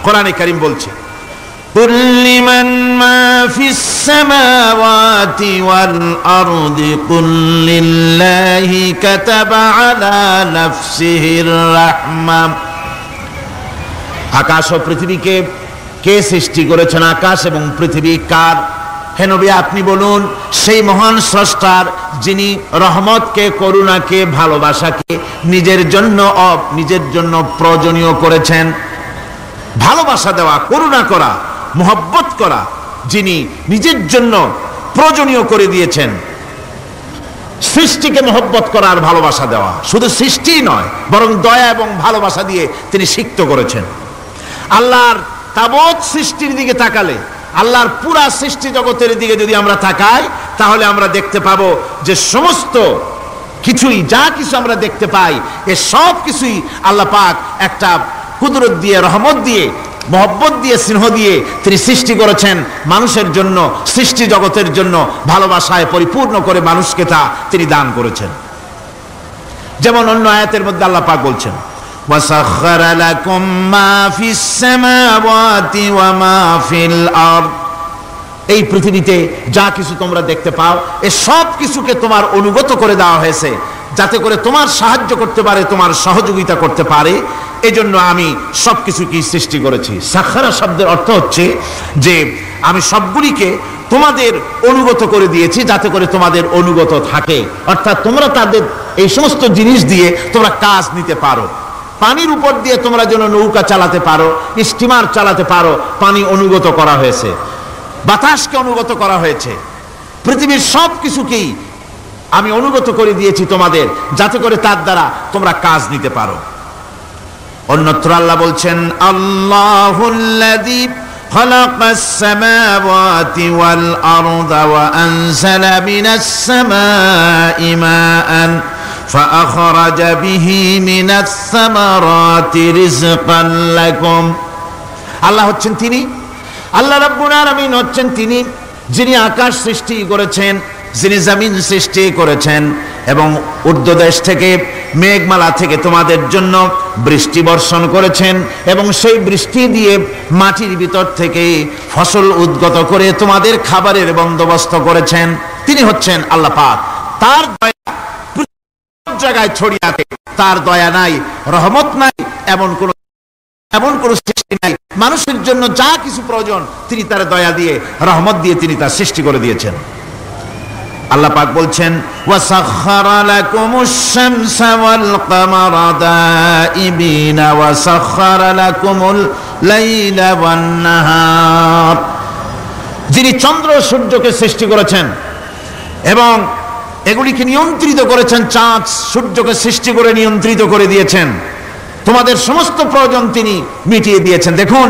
কোরআনে কারীম বলছে قل لمن ما في السماوات والأرض قل لله كتب على نفسه الرحمة আকাশ ও পৃথিবীকে কে সৃষ্টি করেছেন? আকাশ এবং পৃথিবী কার? হে নবী, আপনি বলুন, সেই মহান স্রষ্টার, যিনি রহমতকে, করুণাকে, ভালোবাসাকে নিজের জন্য প্রয়োজনীয় করেছেন। ভালোবাসা দেওয়া, করুণা করা, মোহব্বত করা, যিনি নিজের জন্য প্রয়োজনীয় করে দিয়েছেন। সৃষ্টিকে মোহব্বত করা আর ভালোবাসা দেওয়া, শুধু সৃষ্টি নয় বরং দয়া এবং ভালোবাসা দিয়ে তিনি সিক্ত করেছেন। আল্লাহর তাবৎ সৃষ্টির দিকে তাকালে, আল্লাহর পুরা সৃষ্টি জগতের দিকে যদি আমরা তাকাই, তাহলে আমরা দেখতে পাবো যে সমস্ত কিছুই, যা কিছু আমরা দেখতে পাই, এ সব কিছুই আল্লাহ পাক একটা কুদরত দিয়ে, রহমত দিয়ে, মহব্বত দিয়ে, স্নেহ দিয়ে তিনি সৃষ্টি করেছেন মানুষের জন্য, সৃষ্টি জগতের জন্য। ভালোবাসায় পরিপূর্ণ করে মানুষকে তা তিনি দান করেছেন। যেমন অন্য আয়াতের মধ্যে আল্লাহ পাক বলছেন, وَسَخَّرَ لَكُم مَّا فِي السَّمَاوَاتِ وَمَا فِي الْأَرْضِ এই পৃথিবীতে যা কিছু তোমরা দেখতে পাও, এ সব কিছুকে তোমার অনুগত করে দেওয়া হয়েছে, যাতে করে তোমার সাহায্য করতে পারে, তোমার সহযোগিতা করতে পারে। এজন্য আমি সবকিছুকে সৃষ্টি করেছি। সাখারা শব্দের অর্থ হচ্ছে যে আমি সবগুলিকে তোমাদের অনুগত করে দিয়েছি, যাতে করে তোমাদের অনুগত থাকে, অর্থাৎ তোমরা তাদের এই সমস্ত জিনিস দিয়ে তোমরা কাজ নিতে পারো। পানির উপর দিয়ে তোমরা যেন নৌকা চালাতে পারো, স্টিমার চালাতে পারো, পানি অনুগত করা হয়েছে, বাতাসকে অনুগত করা হয়েছে। পৃথিবীর সব কিছুকেই আমি অনুগত করে দিয়েছি তোমাদের, যাতে করে তার দ্বারা তোমরা কাজ নিতে পারো। অন্যত্র আল্লাহ বলছেন, আল্লাহুল্লাযী খালাকাস সামাওয়াতি ওয়াল আরদা ওয়া আনজালা মিনাস সামাই মাআন ফাআখরাজা বিহি মিনাস সামারাতি রিজকান লাকুম। আল্লাহ হচ্ছেন তিনি, আল্লাহ রাব্বুল আলামিন হচ্ছেন তিনি, যিনি আকাশ সৃষ্টি করেছেন, যিনি জমিন সৃষ্টি করেছেন এবং ঊর্ধ্বদেশ থেকে, মেঘমালা থেকে তোমাদের জন্য বৃষ্টি বর্ষণ করেছেন এবং সেই বৃষ্টি দিয়ে মাটির ভিতর থেকে ফসল উদ্গত করে তোমাদের খাবারের বন্দোবস্ত করেছেন। তিনি হচ্ছেন আল্লাহ পাক। তার দয়া সব জায়গায় ছড়িয়ে আছে, তার দয়া নাই, রহমত নাই, এমন কোন সৃষ্টি নাই। মানুষের জন্য যা কিছু প্রয়োজন তিনি তার দয়া দিয়ে, রহমত দিয়ে তিনি তার সৃষ্টি করে দিয়েছেন। আল্লাহ পাক বলছেন, ওয়াসাখখারা লাকুমুশ শামসা ওয়াল কামারা দাইবিনা ওয়াসাখখারা লাকুমুল লাইলা ওয়ান নাহার। যিনি চন্দ্র সূর্যকে সৃষ্টি করেছেন এবং এগুলিকে নিয়ন্ত্রিত করেছেন, চাঁদ সূর্যকে সৃষ্টি করে নিয়ন্ত্রিত করে দিয়েছেন, তোমাদের সমস্ত প্রয়োজন তিনি মিটিয়ে দিয়েছেন। দেখুন,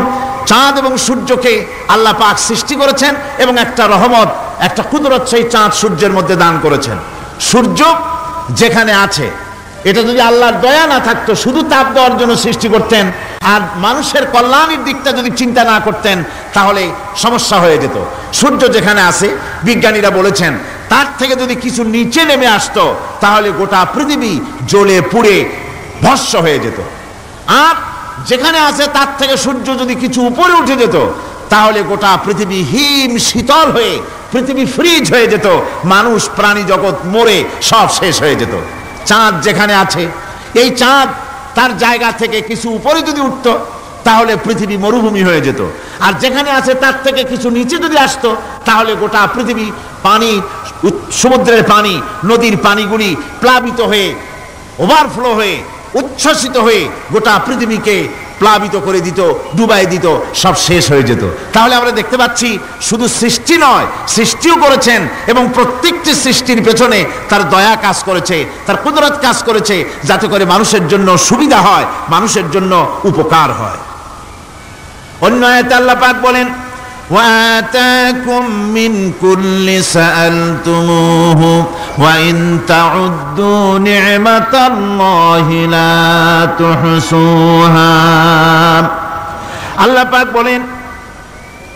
চাঁদ এবং সূর্যকে আল্লাহ পাক সৃষ্টি করেছেন এবং একটা রহমত, একটা কুদরত সেই চাঁদ সূর্যের মধ্যে দান করেছেন। সূর্য যেখানে আছে, এটা যদি আল্লাহর দয়া না থাকতো, শুধু তাপ দেওয়ার জন্য সৃষ্টি করতেন আর মানুষের কল্যাণের দিকটা যদি চিন্তা না করতেন, তাহলে সমস্যা হয়ে যেত। সূর্য যেখানে আছে, বিজ্ঞানীরা বলেছেন, তার থেকে যদি কিছু নিচে নেমে আসতো, তাহলে গোটা পৃথিবী জ্বলে পুড়ে ভস্ম হয়ে যেত। আর যেখানে আছে তার থেকে সূর্য যদি কিছু উপরে উঠে যেত, তাহলে গোটা পৃথিবী হিম শীতল হয়ে, পৃথিবী ফ্রিজ হয়ে যেত, মানুষ প্রাণী জগৎ মরে সব শেষ হয়ে যেত। চাঁদ যেখানে আছে, এই চাঁদ তার জায়গা থেকে কিছু উপরে যদি উঠত, তাহলে পৃথিবী মরুভূমি হয়ে যেত। আর যেখানে আছে তার থেকে কিছু নিচে যদি আসতো, তাহলে গোটা পৃথিবী পানি, সমুদ্রের পানি, নদীর পানিগুলি প্লাবিত হয়ে, ওভারফ্লো হয়ে, উচ্ছ্বসিত হয়ে গোটা পৃথিবীকে প্লাবিত করে দিত, ডুবাই দিত, সব শেষ হয়ে যেত। তাহলে আমরা দেখতে পাচ্ছি, শুধু সৃষ্টি নয়, সৃষ্টিও করেছেন এবং প্রত্যেকটি সৃষ্টির পেছনে তার দয়া কাজ করেছে, তার কুদরত কাজ করেছে, যাতে করে মানুষের জন্য সুবিধা হয়, মানুষের জন্য উপকার হয়। অন্য আয়াতে আল্লাহ পাক বলেন, وآتاكم من كل سألتموه وإن تعدوا نعمة الله لا تحصوها। আল্লাহ পাক বলেন,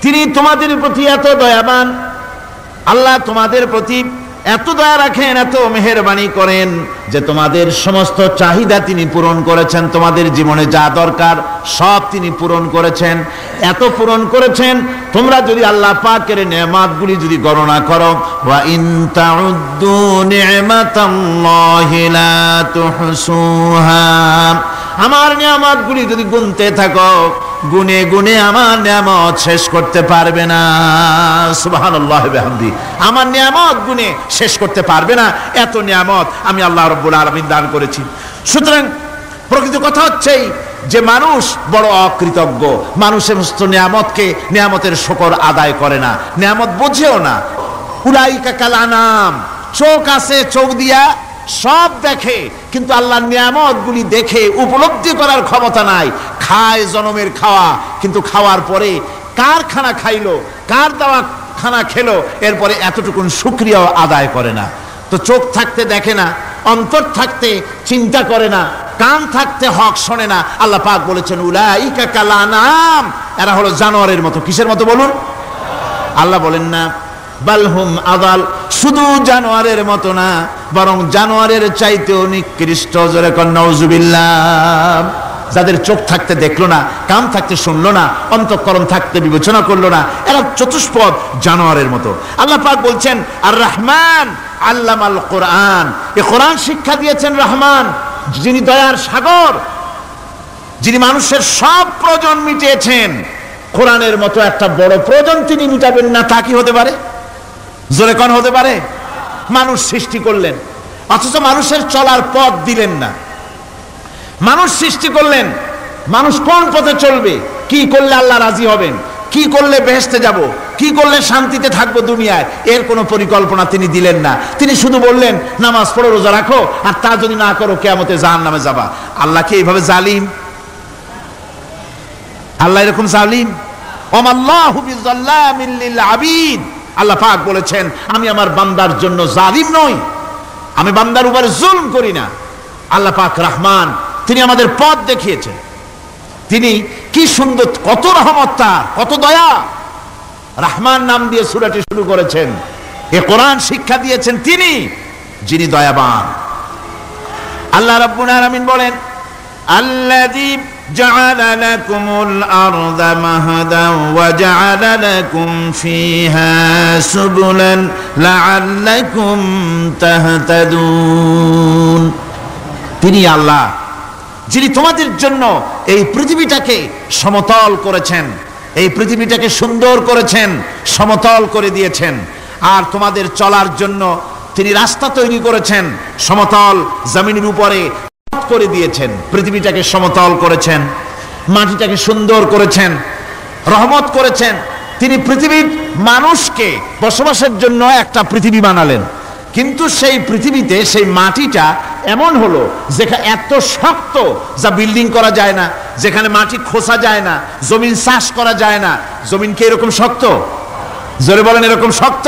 তিনি তোমাদের প্রতি এত দয়াবান, আল্লাহ তোমাদের প্রতি এত দয়া রাখেন, এত মেহেরবানি করেন যে তোমাদের সমস্ত চাহিদা তিনি পূরণ করেছেন। তোমাদের জীবনে যা দরকার সব তিনি পূরণ করেছেন। এত পূরণ করেছেন, তোমরা যদি আল্লাহ পাকের নেয়ামতগুলি যদি গণনা করো, ওয়া ইন তাউদ্দু নি'মাতাল্লাহি লা তুহসুহা, আমার নিয়ামতগুলি যদি গুনতে থাকো, গুনে গুনে আমার নিয়ামত শেষ করতে পারবে না। সুবহানাল্লাহ ওয়া বিহামদি, আমার নিয়ামত গুনে শেষ করতে পারবে না, এত নিয়ামত আমি আল্লাহ রাব্বুল আলামিন দান করেছি। সুতরাং প্রকৃত কথা হচ্ছে যে মানুষ বড় অকৃতজ্ঞ, মানুষ সমস্ত নিয়ামতকে, নিয়ামতের শুকর আদায় করে না, নিয়ামত বোঝেও না। উলাইকা কাল আনাম, চোখ আছে, চোখ দিয়া সব দেখে, কিন্তু আল্লাহর নিয়ামতগুলি দেখে উপলব্ধি করার ক্ষমতা নাই। খায় জনমের খাওয়া, কিন্তু খাওয়ার পরে কার খানা খাইলো, কার দেওয়া খানা খেলো, এরপরে এতটুকুন শুকরিয়াও আদায় করে না। তো চোখ থাকতে দেখে না, অন্তর থাকতে চিন্তা করে না, কান থাকতে হক শোনে না। আল্লাহ পাক বলেছেন উলাইকা কাল আনাম, এরা হলো জানোয়ারের মতো। কিসের মতো বলুন? আল্লাহ বলেন না বালহুম আদাল, শুধু জানোয়ারের মতো না, বরং জানোয়ারের চাইতেও নিকৃষ্ট। জোরে কর নাউজুবিল্লাহ। যাদের চোখ থাকতে দেখলো না, কান থাকতে শুনলো না, অন্তঃকরণ থাকতে বিবেচনা করলো না, এরা চতুষ্পদ জানোয়ারের মতো। আল্লাহ পাক বলছেন আর রহমান আল্লামাল কোরআন, এই কোরআন শিক্ষা দিয়েছেন রহমান, যিনি দয়ার সাগর, যিনি মানুষের সব প্রয়োজন মিটিয়েছেন। কোরআনের মতো একটা বড় প্রয়োজন তিনি মিটাবেন না, তা কি হতে পারে? জোরে কোন হতে পারে? মানুষ সৃষ্টি করলেন, অথচ মানুষের চলার পথ দিলেন না। মানুষ সৃষ্টি করলেন, মানুষ কোন পথে চলবে, কি করলে আল্লাহ রাজি হবেন, কি করলে বেহেশতে যাব, কি করলে শান্তিতে থাকবো দুনিয়ায়, এর কোনো পরিকল্পনা তিনি দিলেন না। তিনি শুধু বললেন নামাজ পড়ো, রোজা রাখো, আর তা যদি না করো কিয়ামতে জাহান্নামে যাবা। আল্লাহ কি এইভাবে জালিম? আল্লাহ এরকম জালিম? ওমাল্লাহু বিযাল্লামিল লিল আবিদ, আল্লাহ পাক বলেছেন আমি আমার বান্দার জন্য জালিম নই, আমি বান্দার উপরে জুলম করি না। আল্লাহ পাক রহমান, তিনি আমাদের পথ দেখিয়েছেন। তিনি কি সুন্দর, কত রহমত তার, কত দয়া। রহমান নাম দিয়ে সূরাটি শুরু করেছেন। এ কোরআন শিক্ষা দিয়েছেন তিনি, যিনি দয়াবান। আল্লাহ রাব্বুল আলামিন বলেন আল্লাযী জাআলা লাকুমুল আরদা মাহাদান ওয়া জাআলা লাকুম ফীহা সুবুলান লাআল্লাকুম তাহতাদুন। তিনি আল্লাহ যিনি তোমাদের জন্য এই পৃথিবীটাকে সমতল করেছেন, এই পৃথিবীটাকে সুন্দর করেছেন, সমতল করে দিয়েছেন। আর তোমাদের চলার জন্য তিনি রাস্তা তৈরি করেছেন, সমতল জমিনের উপরে করে দিয়েছেন, পৃথিবীটাকে সমতল করেছেন, মাটিটাকে সুন্দর করেছেন, রহমত করেছেন। তিনি পৃথিবীর মানুষকে বসবাসের জন্য একটা পৃথিবী বানালেন, কিন্তু সেই পৃথিবীতে সেই মাটিটা এমন হলো যেখানে এত শক্ত যা বিল্ডিং করা যায় না, যেখানে মাটি খোসা যায় না, জমিন চাষ করা যায় না। জমিন কি এরকম শক্ত? জোরে বলেন এরকম শক্ত?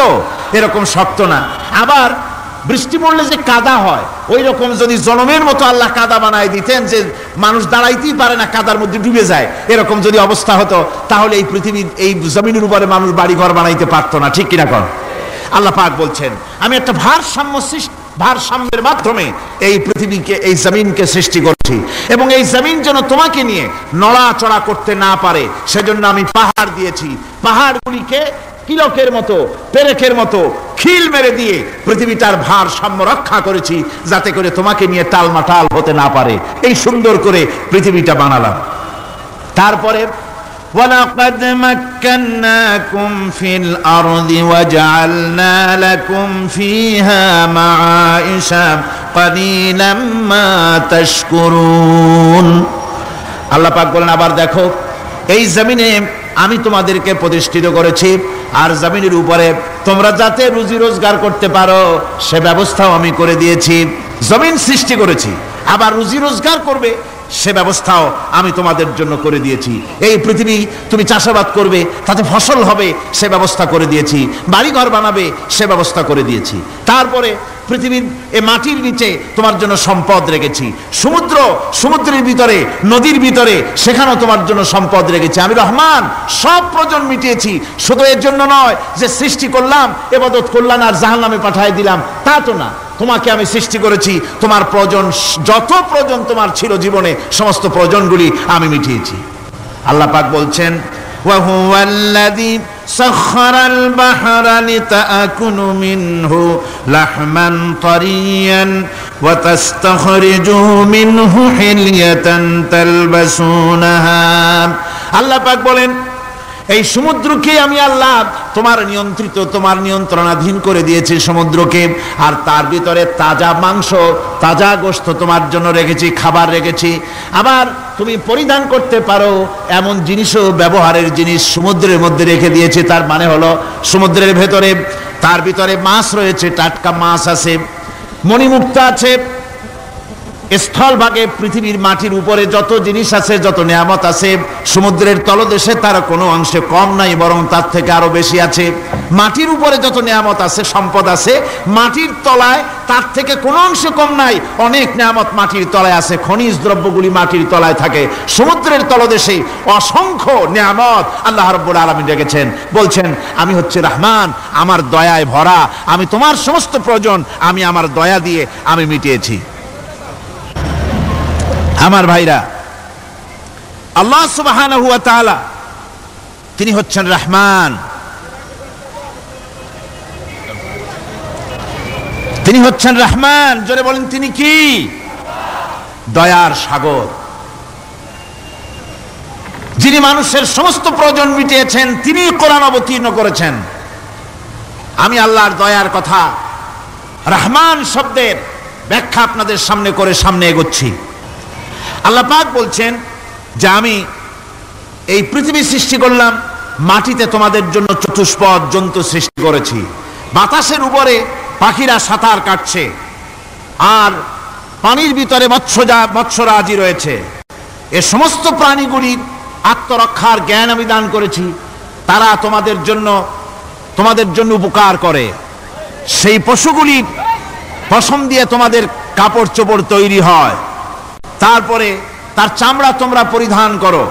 এরকম শক্ত না। আবার বৃষ্টি পড়লে যে কাদা হয়, ওই রকম যদি জনমের মতো আল্লাহ কাদা বানায় দিতেন যে মানুষ দাঁড়াইতেই পারে না, কাদার মধ্যে ডুবে যায়, এরকম যদি অবস্থা হতো, তাহলে এই পৃথিবীর এই জমিনের উপরে মানুষ বাড়ি ঘর বানাইতে পারতো না। ঠিক কিনা কর? আল্লাহ পাক বলছেন আমি একটা ভারসাম্যের মাধ্যমে এই পৃথিবীকে, এই জমিনকে সৃষ্টি করছি, এবং এই জমিন যেন তোমাকে নিয়ে নড়াচড়া করতে না পারে সেজন্য আমি পাহাড় দিয়েছি। পাহাড়গুলিকে কিলকের মতো, পেরেকের মতো খিল মেরে দিয়ে পৃথিবীটার ভারসাম্য রক্ষা করেছি, যাতে করে তোমাকে নিয়ে টালমাটাল হতে না পারে। এই সুন্দর করে পৃথিবীটা বানালাম। তারপরে وَلَقَدْ مَكَّنَّاكُمْ فِي الْأَرْضِ وَجَعَلْنَا لَكُمْ فِيهَا مَعَائِشَ قَلِيلًا مَا تَشْكُرُونَ। আল্লাহ পাক বলেন আবার দেখো, এই জমিনে আমি তোমাদেরকে প্রতিষ্ঠিত করেছি, আর জমিনের উপরে তোমরা যাতে রুজি রোজগার করতে পারো সে ব্যবস্থাও আমি করে দিয়েছি। জমিন সৃষ্টি করেছি, আবার রুজি রোজগার করবে সে ব্যবস্থাও আমি তোমাদের জন্য করে দিয়েছি। এই পৃথিবী তুমি চাষাবাদ করবে, তাতে ফসল হবে সে ব্যবস্থা করে দিয়েছি, বাড়িঘর বানাবে সে ব্যবস্থা করে দিয়েছি। তারপরে পৃথিবীর এই মাটির নিচে তোমার জন্য সম্পদ রেখেছি, সমুদ্রের ভিতরে, নদীর ভিতরে, সেখানেও তোমার জন্য সম্পদ রেখেছি। আমি রহমান সব প্রয়োজন মিটিয়েছি। শুধু এর জন্য নয় যে সৃষ্টি করলাম, ইবাদত করলাম আর জাহান্নামে পাঠিয়ে দিলাম, তা তো না। তোমাকে আমি সৃষ্টি করেছি, তোমার প্রয়োজন, যত প্রয়োজন তোমার ছিল জীবনে, সমস্ত প্রয়োজনগুলি আমি মিটিয়েছি। আল্লাহ পাক বলছেন, وهو الذي سخر البحر لتأكلوا منه لحما طريا وتستخرجوا منه حلية تلبسونها। আল্লাহ পাক বলেন, এই সমুদ্রকে আমি আল্লাহ তোমার নিয়ন্ত্রিত, তোমার নিয়ন্ত্রণাধীন করে দিয়েছি সমুদ্রকে, আর তার ভিতরে তাজা মাংস, তাজা গোশত তোমার জন্য রেখেছি, খাবার রেখেছি। আবার তুমি পরিধান করতে পারো এমন জিনিসও, ব্যবহারের জিনিস সমুদ্রের মধ্যে রেখে দিয়েছি। তার মানে হলো সমুদ্রের ভেতরে, তার ভিতরে মাছ রয়েছে, টাটকা মাছ আছে, মণিমুক্তা আছে। স্থলভাগে পৃথিবীর মাটির উপরে যত জিনিস আছে, যত নিয়ামত আছে, সমুদ্রের তলদেশে তার কোনো অংশে কম নাই, বরং তার থেকে আরো বেশি আছে। মাটির উপরে যত নিয়ামত আছে, সম্পদ আছে, মাটির তলায় তার থেকে কোনো অংশে কম নাই। অনেক নিয়ামত মাটির তলায় আছে, খনিজ দ্রব্যগুলি মাটির তলায় থাকে। সমুদ্রের তলদেশে অসংখ্য নিয়ামত আল্লাহ রাব্বুল আলামিন রেখেছেন। বলছেন, আমি হচ্ছে রহমান, আমার দয়ায় ভরা, আমি তোমার সমস্ত প্রয়োজন আমি আমার দয়া দিয়ে আমি মিটিয়েছি। আমার ভাইরা, আল্লাহ সুবহানাহু ওয়া তাআলা তিনি হচ্ছেন রহমান, তিনি হচ্ছেন রহমান। জোরে বলেন, তিনি কি? দয়ার সাগর, যিনি মানুষের সমস্ত প্রয়োজন মিটিয়েছেন, তিনি কোরআন অবতীর্ণ করেছেন। আমি আল্লাহর দয়ার কথা, রহমান শব্দের ব্যাখ্যা আপনাদের সামনে করে সামনে এগোচ্ছি। আল্লাহ পাক বলছেন যে আমি এই পৃথিবী সৃষ্টি করলাম, মাটিতে তোমাদের জন্য চতুষ্পদ জন্তু সৃষ্টি করেছি, বাতাসের উপরে পাখিরা সাঁতার কাটছে, আর পানির ভিতরে মৎস্যরাজি রয়েছে। এ সমস্ত প্রাণীগুলির আত্মরক্ষার জ্ঞান আমি দান করেছি, তারা তোমাদের জন্য উপকার করে। সেই পশুগুলির পশম দিয়ে তোমাদের কাপড় চোপড় তৈরি হয়, তারপরে তার চামড়া তোমরা পরিধান করো।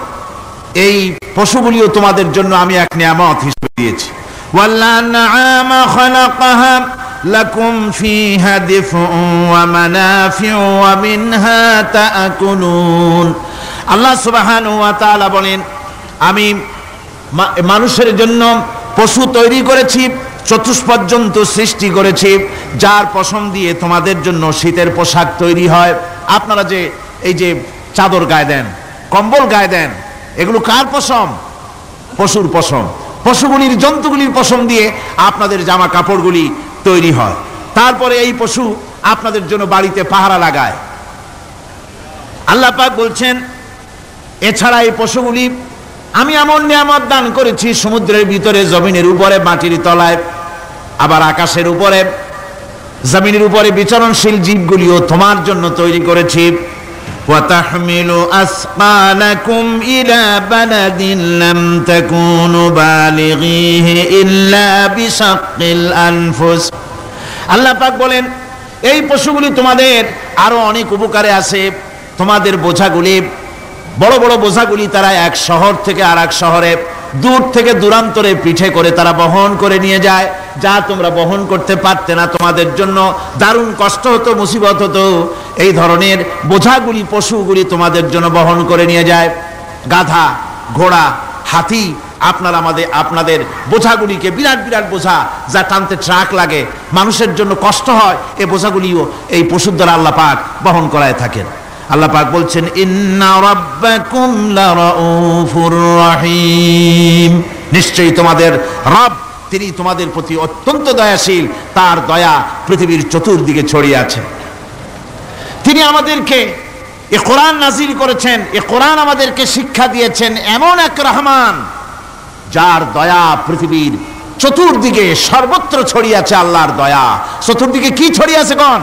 এই পশুগুলিও তোমাদের জন্য আমি এক নিয়ামত হিসেবে দিয়েছি। ওয়াল্লানআমা খালাকাহা লাকুম ফিহা দিফউন ওয়া মানাফিউ ওয়া মিনহা তাআকুলুন। আল্লাহ সুবহানাহু ওয়া তাআলা বলেন, আমি মানুষের জন্য পশু তৈরি করেছি, চতুষ্পদ জন্তু সৃষ্টি করেছি, যার পশম দিয়ে তোমাদের জন্য শীতের পোশাক তৈরি হয়। আপনারা যে এই যে চাদর গায়ে দেন, কম্বল গায়ে দেন, এগুলো কার পশম? পশুর পশম। পশুগুলির, জন্তুগুলির পশম দিয়ে আপনাদের জামা কাপড়গুলি তৈরি হয়। তারপরে এই পশু আপনাদের জন্য বাড়িতে পাহারা লাগায়। আল্লাহ পাক বলছেন, এছাড়া এই পশুগুলি আমি এমন নিয়ামত দান করেছি সমুদ্রের ভিতরে, জমিনের উপরে, মাটির তলায়, আবার আকাশের উপরে, জমিনের উপরে বিচরণশীল জীবগুলিও তোমার জন্য তৈরি করেছি। وَتَحْمِلُ أَثْقَالَكُمْ إِلَى بَلَدٍ لَمْ تَكُونُوا بَالِغِيهِ إِلَّا بِشَقِّ الْأَنفُسِ। আল্লাহ পাক বলেন, এই পশুগুলি তোমাদের আরো অনেক উপকারে আছে। তোমাদের বোঝাগুলি, বড় বড় বোঝাগুলি তারা এক শহর থেকে আর এক শহরে, দূর থেকে দূরান্তরে পিঠে করে তারা বহন করে নিয়ে যায়, যা তোমরা বহন করতে পারতে না। তোমাদের জন্য দারুণ কষ্ট হতো, মুসিবত হতো। এই ধরনের বোঝাগুলি, পশুগুলি তোমাদের জন্য বহন করে নিয়ে যায়। গাধা, ঘোড়া, হাতি, আপনাদের বোঝাগুলিকে, বিরাট বিরাট বোঝা যা টানতে ট্রাক লাগে, মানুষের জন্য কষ্ট হয়, এই বোঝাগুলিও এই পশুর দ্বারা আল্লাহ পাক বহন করায় থাকেন। আল্লাহ পাক বলছেন, ইন্না রাব্বাকুম লারাউফুর রহিম। নিশ্চয়ই তোমাদের রব, তিনি তোমাদের প্রতি অত্যন্ত দয়াশীল, তার দয়া পৃথিবীর চতুর্দিকে ছড়িয়ে আছে। তিনি আমাদেরকে এ কোরআন নাজিল করেছেন, এ কোরআন আমাদেরকে শিক্ষা দিয়েছেন এমন এক রহমান, যার দয়া পৃথিবীর চতুর্দিকে সর্বত্র ছড়িয়ে আছে। আল্লাহর দয়া চতুর্দিকে কি ছড়িয়ে আছে? কোন?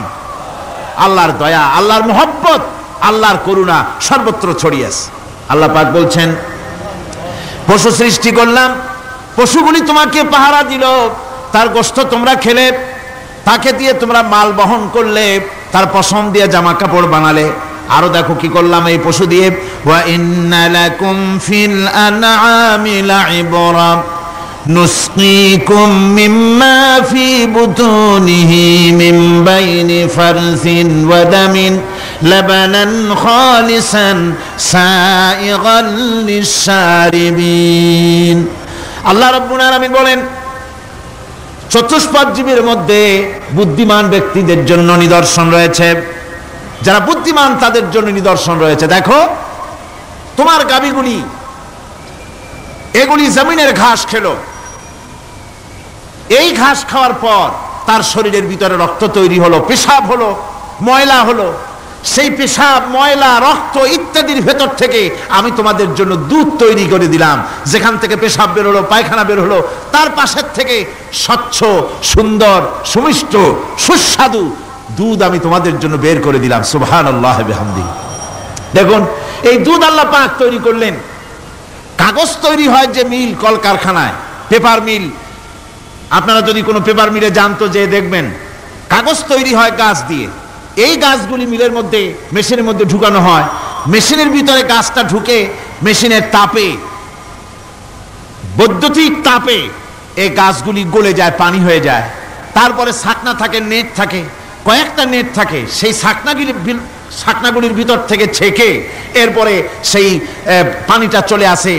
আল্লাহর দয়া, আল্লাহর মুহাব্বত, আল্লাহর করুণা সর্বত্র ছড়িয়ে আছে। আল্লাহ পাক বলছেন, পশু সৃষ্টি করলাম, পশুগুলি তোমাকে পাহারা দিল, তার গোশত তোমরা খেলে, তাকে দিয়ে তোমরা মাল বহন করলে, তার পশম দিয়ে জামা কাপড় বানালে। আরো দেখো কি করলাম এই পশু দিয়ে, ওয়া ইন্না লাকুম ফিল আনআমি লাইবরা নুসকিকুম মিম্মা ফি বুতুনিহি মিন বাইনি ফারসিন ওয়া দামিন লাবানান খালিসান সাইগান লিশ-শারিবিন। আল্লাহ রাব্বুল আলামিন বলেন, চতুষ্পদ জীবের মধ্যে বুদ্ধিমান ব্যক্তিদের জন্য নিদর্শন রয়েছে, যারা বুদ্ধিমান তাদের জন্য নিদর্শন রয়েছে। দেখো তোমার গাভীগুলি এগুলি জমিনের ঘাস খেলো, এই ঘাস খাওয়ার পর তার শরীরের ভিতরে রক্ত তৈরি হলো, পেশাব হলো, ময়লা হলো। সেই পেশাব, ময়লা, রক্ত ইত্যাদির ভেতর থেকে আমি তোমাদের জন্য দুধ তৈরি করে দিলাম। যেখান থেকে পেশাব বের হলো, পায়খানা বের হলো, তার পাশের থেকে স্বচ্ছ, সুন্দর, সুমিষ্ট, সুস্বাদু দুধ আমি তোমাদের জন্য বের করে দিলাম। সুবহানাল্লাহ বিহামদিহি। দেখুন এই দুধ আল্লাহ পাক তৈরি করলেন। কাগজ তৈরি হয় যে মিল, কলকারখানায়, পেপার মিল, আপনারা যদি কোনো পেপার মিলে জানতো যে দেখবেন কাগজ তৈরি হয় গাছ দিয়ে। এই গাছগুলি মিলের মধ্যে, মেশিনের মধ্যে ঢুকানো হয়। মেশিনের ভিতরে গাছটা ঢুকে মেশিনের তাপে, বৈদ্যুতিক তাপে এই গাছগুলি গলে যায়, পানি হয়ে যায়। তারপরে ছাকনা থাকে, নেট থাকে, কয়েকটা নেট থাকে। সেই ছাকনাগুলির ভিতর থেকে ছেঁকে এরপরে সেই পানিটা চলে আসে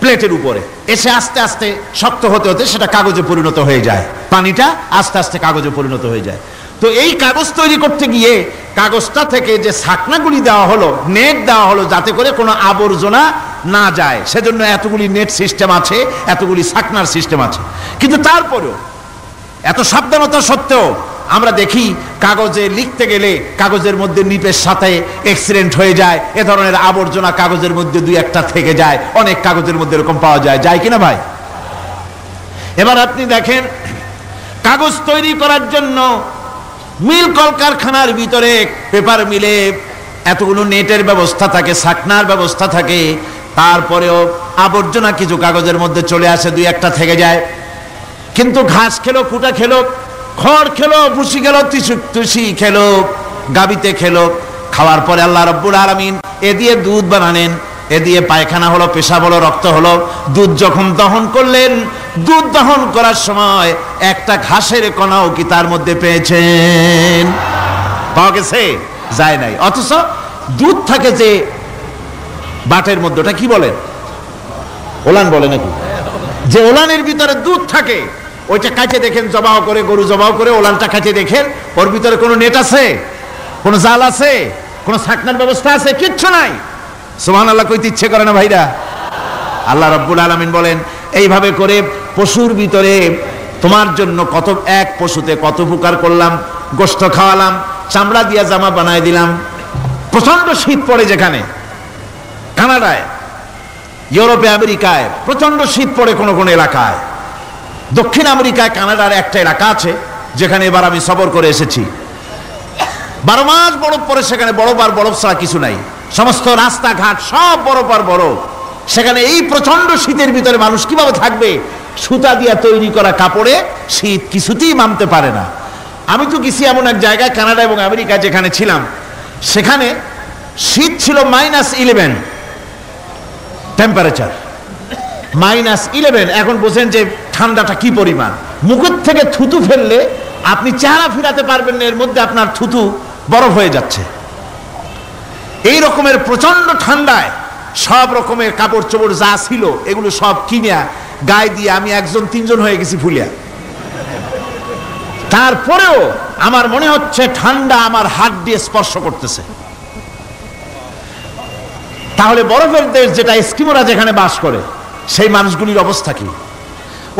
প্লেটের উপরে, এসে আস্তে আস্তে শক্ত হতে হতে সেটা কাগজে পরিণত হয়ে যায়। পানিটা আস্তে আস্তে কাগজে পরিণত হয়ে যায়। তো এই কাগজ তৈরি করতে গিয়ে কাগজটা থেকে যে ছাকনাগুলি দেওয়া হলো, নেট দেওয়া হলো, যাতে করে কোনো আবর্জনা না যায়, সেজন্য এতগুলি নেট সিস্টেম আছে, এতগুলি ছাকনার সিস্টেম আছে। কিন্তু তারপরেও এত সাবধানতা সত্ত্বেও আমরা দেখি কাগজে লিখতে গেলে কাগজের মধ্যে নিপের সাথে অ্যাক্সিডেন্ট হয়ে যায়, এ ধরনের আবর্জনা কাগজের মধ্যে দুই একটা থেকে যায়। অনেক কাগজের মধ্যে এরকম পাওয়া যায়, যায় কিনা ভাই? এবার আপনি দেখেন, কাগজ তৈরি করার জন্য মিল কলকারখানার ভিতরে, পেপার মিলে এতগুলো নেটের ব্যবস্থা থাকে, ছাকনার ব্যবস্থা থাকে। তারপরেও আবর্জনা কিছু কাগজের মধ্যে চলে আসে, দুই একটা থেকে যায়। কিন্তু ঘাস খেলো, কুটা খেলো, খড় খেলো, ভুসি খেলো, তুষি খেলো, গাবিতে খেলো, খাওয়ার পরে আল্লাহ রাব্বুল আলামিন এ দিয়ে দুধ বানালেন। এ দিয়ে পায়খানা হলো, পেশাব হলো, রক্ত হলো। দুধ যখন দহন করলেন, দুধ দহন করার সময় একটা ঘাসের কণাও কি তার মধ্যে পেয়েছেন? পাওয়া গেছে? যায় নাই। অথচ দুধ থাকে যে বাটের মধ্যে, ওটা কি বলেন? ওলান বলে নাকি? যে ওলানের ভিতরে দুধ থাকে, ওইটা কাটে দেখেন, জবাহ করে, গরু জবাহ করে ওলানটা কাটে দেখেন, ওর ভিতরে কোনো নেট আছে, কোনো জাল আছে, কোনো ছাকনার ব্যবস্থা আছে? কিচ্ছু নাই। সুবহানাল্লাহ কইতে ইচ্ছে করে না ভাইরা? আল্লাহ রাব্বুল আলামিন বলেন, এইভাবে করে পশুর ভিতরে তোমার জন্য কত, এক পশুতে কত উপকার করলাম। গোশত খাওয়ালাম, চামড়া দিয়া জামা বানায় দিলাম। প্রচন্ড শীত পড়ে যেখানে, কানাডায়, ইউরোপে, আমেরিকায় প্রচন্ড শীত পড়ে কোন কোন এলাকায়। দক্ষিণ আমেরিকায়, কানাডার একটা এলাকা আছে যেখানে এবার আমি সফর করে এসেছি। 12 মাস বরফ পড়ে সেখানে, বরফ আর বরফ ছাড়া কিছু নাই। সমস্ত রাস্তাঘাট সব বরফ আর বরফ। সেখানে এই প্রচন্ড শীতের ভিতরে মানুষ কিভাবে থাকবে? সুতা দিয়া তৈরি করা কাপড়ে শীত কিছুতেই মানতে পারে না। আমি তো গেছি এমন এক জায়গায়, কানাডা এবং আমেরিকা যেখানে ছিলাম, সেখানে শীত ছিল -11 টেম্পারেচার, -11। এখন বোঝেন যে ঠান্ডাটা কি পরিমাণ। মুখের থেকে থুতু ফেললে আপনি চেহারা ফিরাতে পারবেন না, এর মধ্যে আপনার থুতু বরফ হয়ে যাচ্ছে। এই রকমের প্রচন্ড ঠান্ডায় সব রকমের কাপড় চোপড় যা ছিল এগুলো সব কিনে গায়ে দিয়ে আমি 1 জন 3 জন হয়ে গেছি ফুলিয়া। তারপরেও আমার মনে হচ্ছে ঠান্ডা আমার হাত দিয়ে স্পর্শ করতেছে। তাহলে বরফের দেশ যেটা, এস্কিমোরা যেখানে বাস করে, সেই মানুষগুলির অবস্থা কি?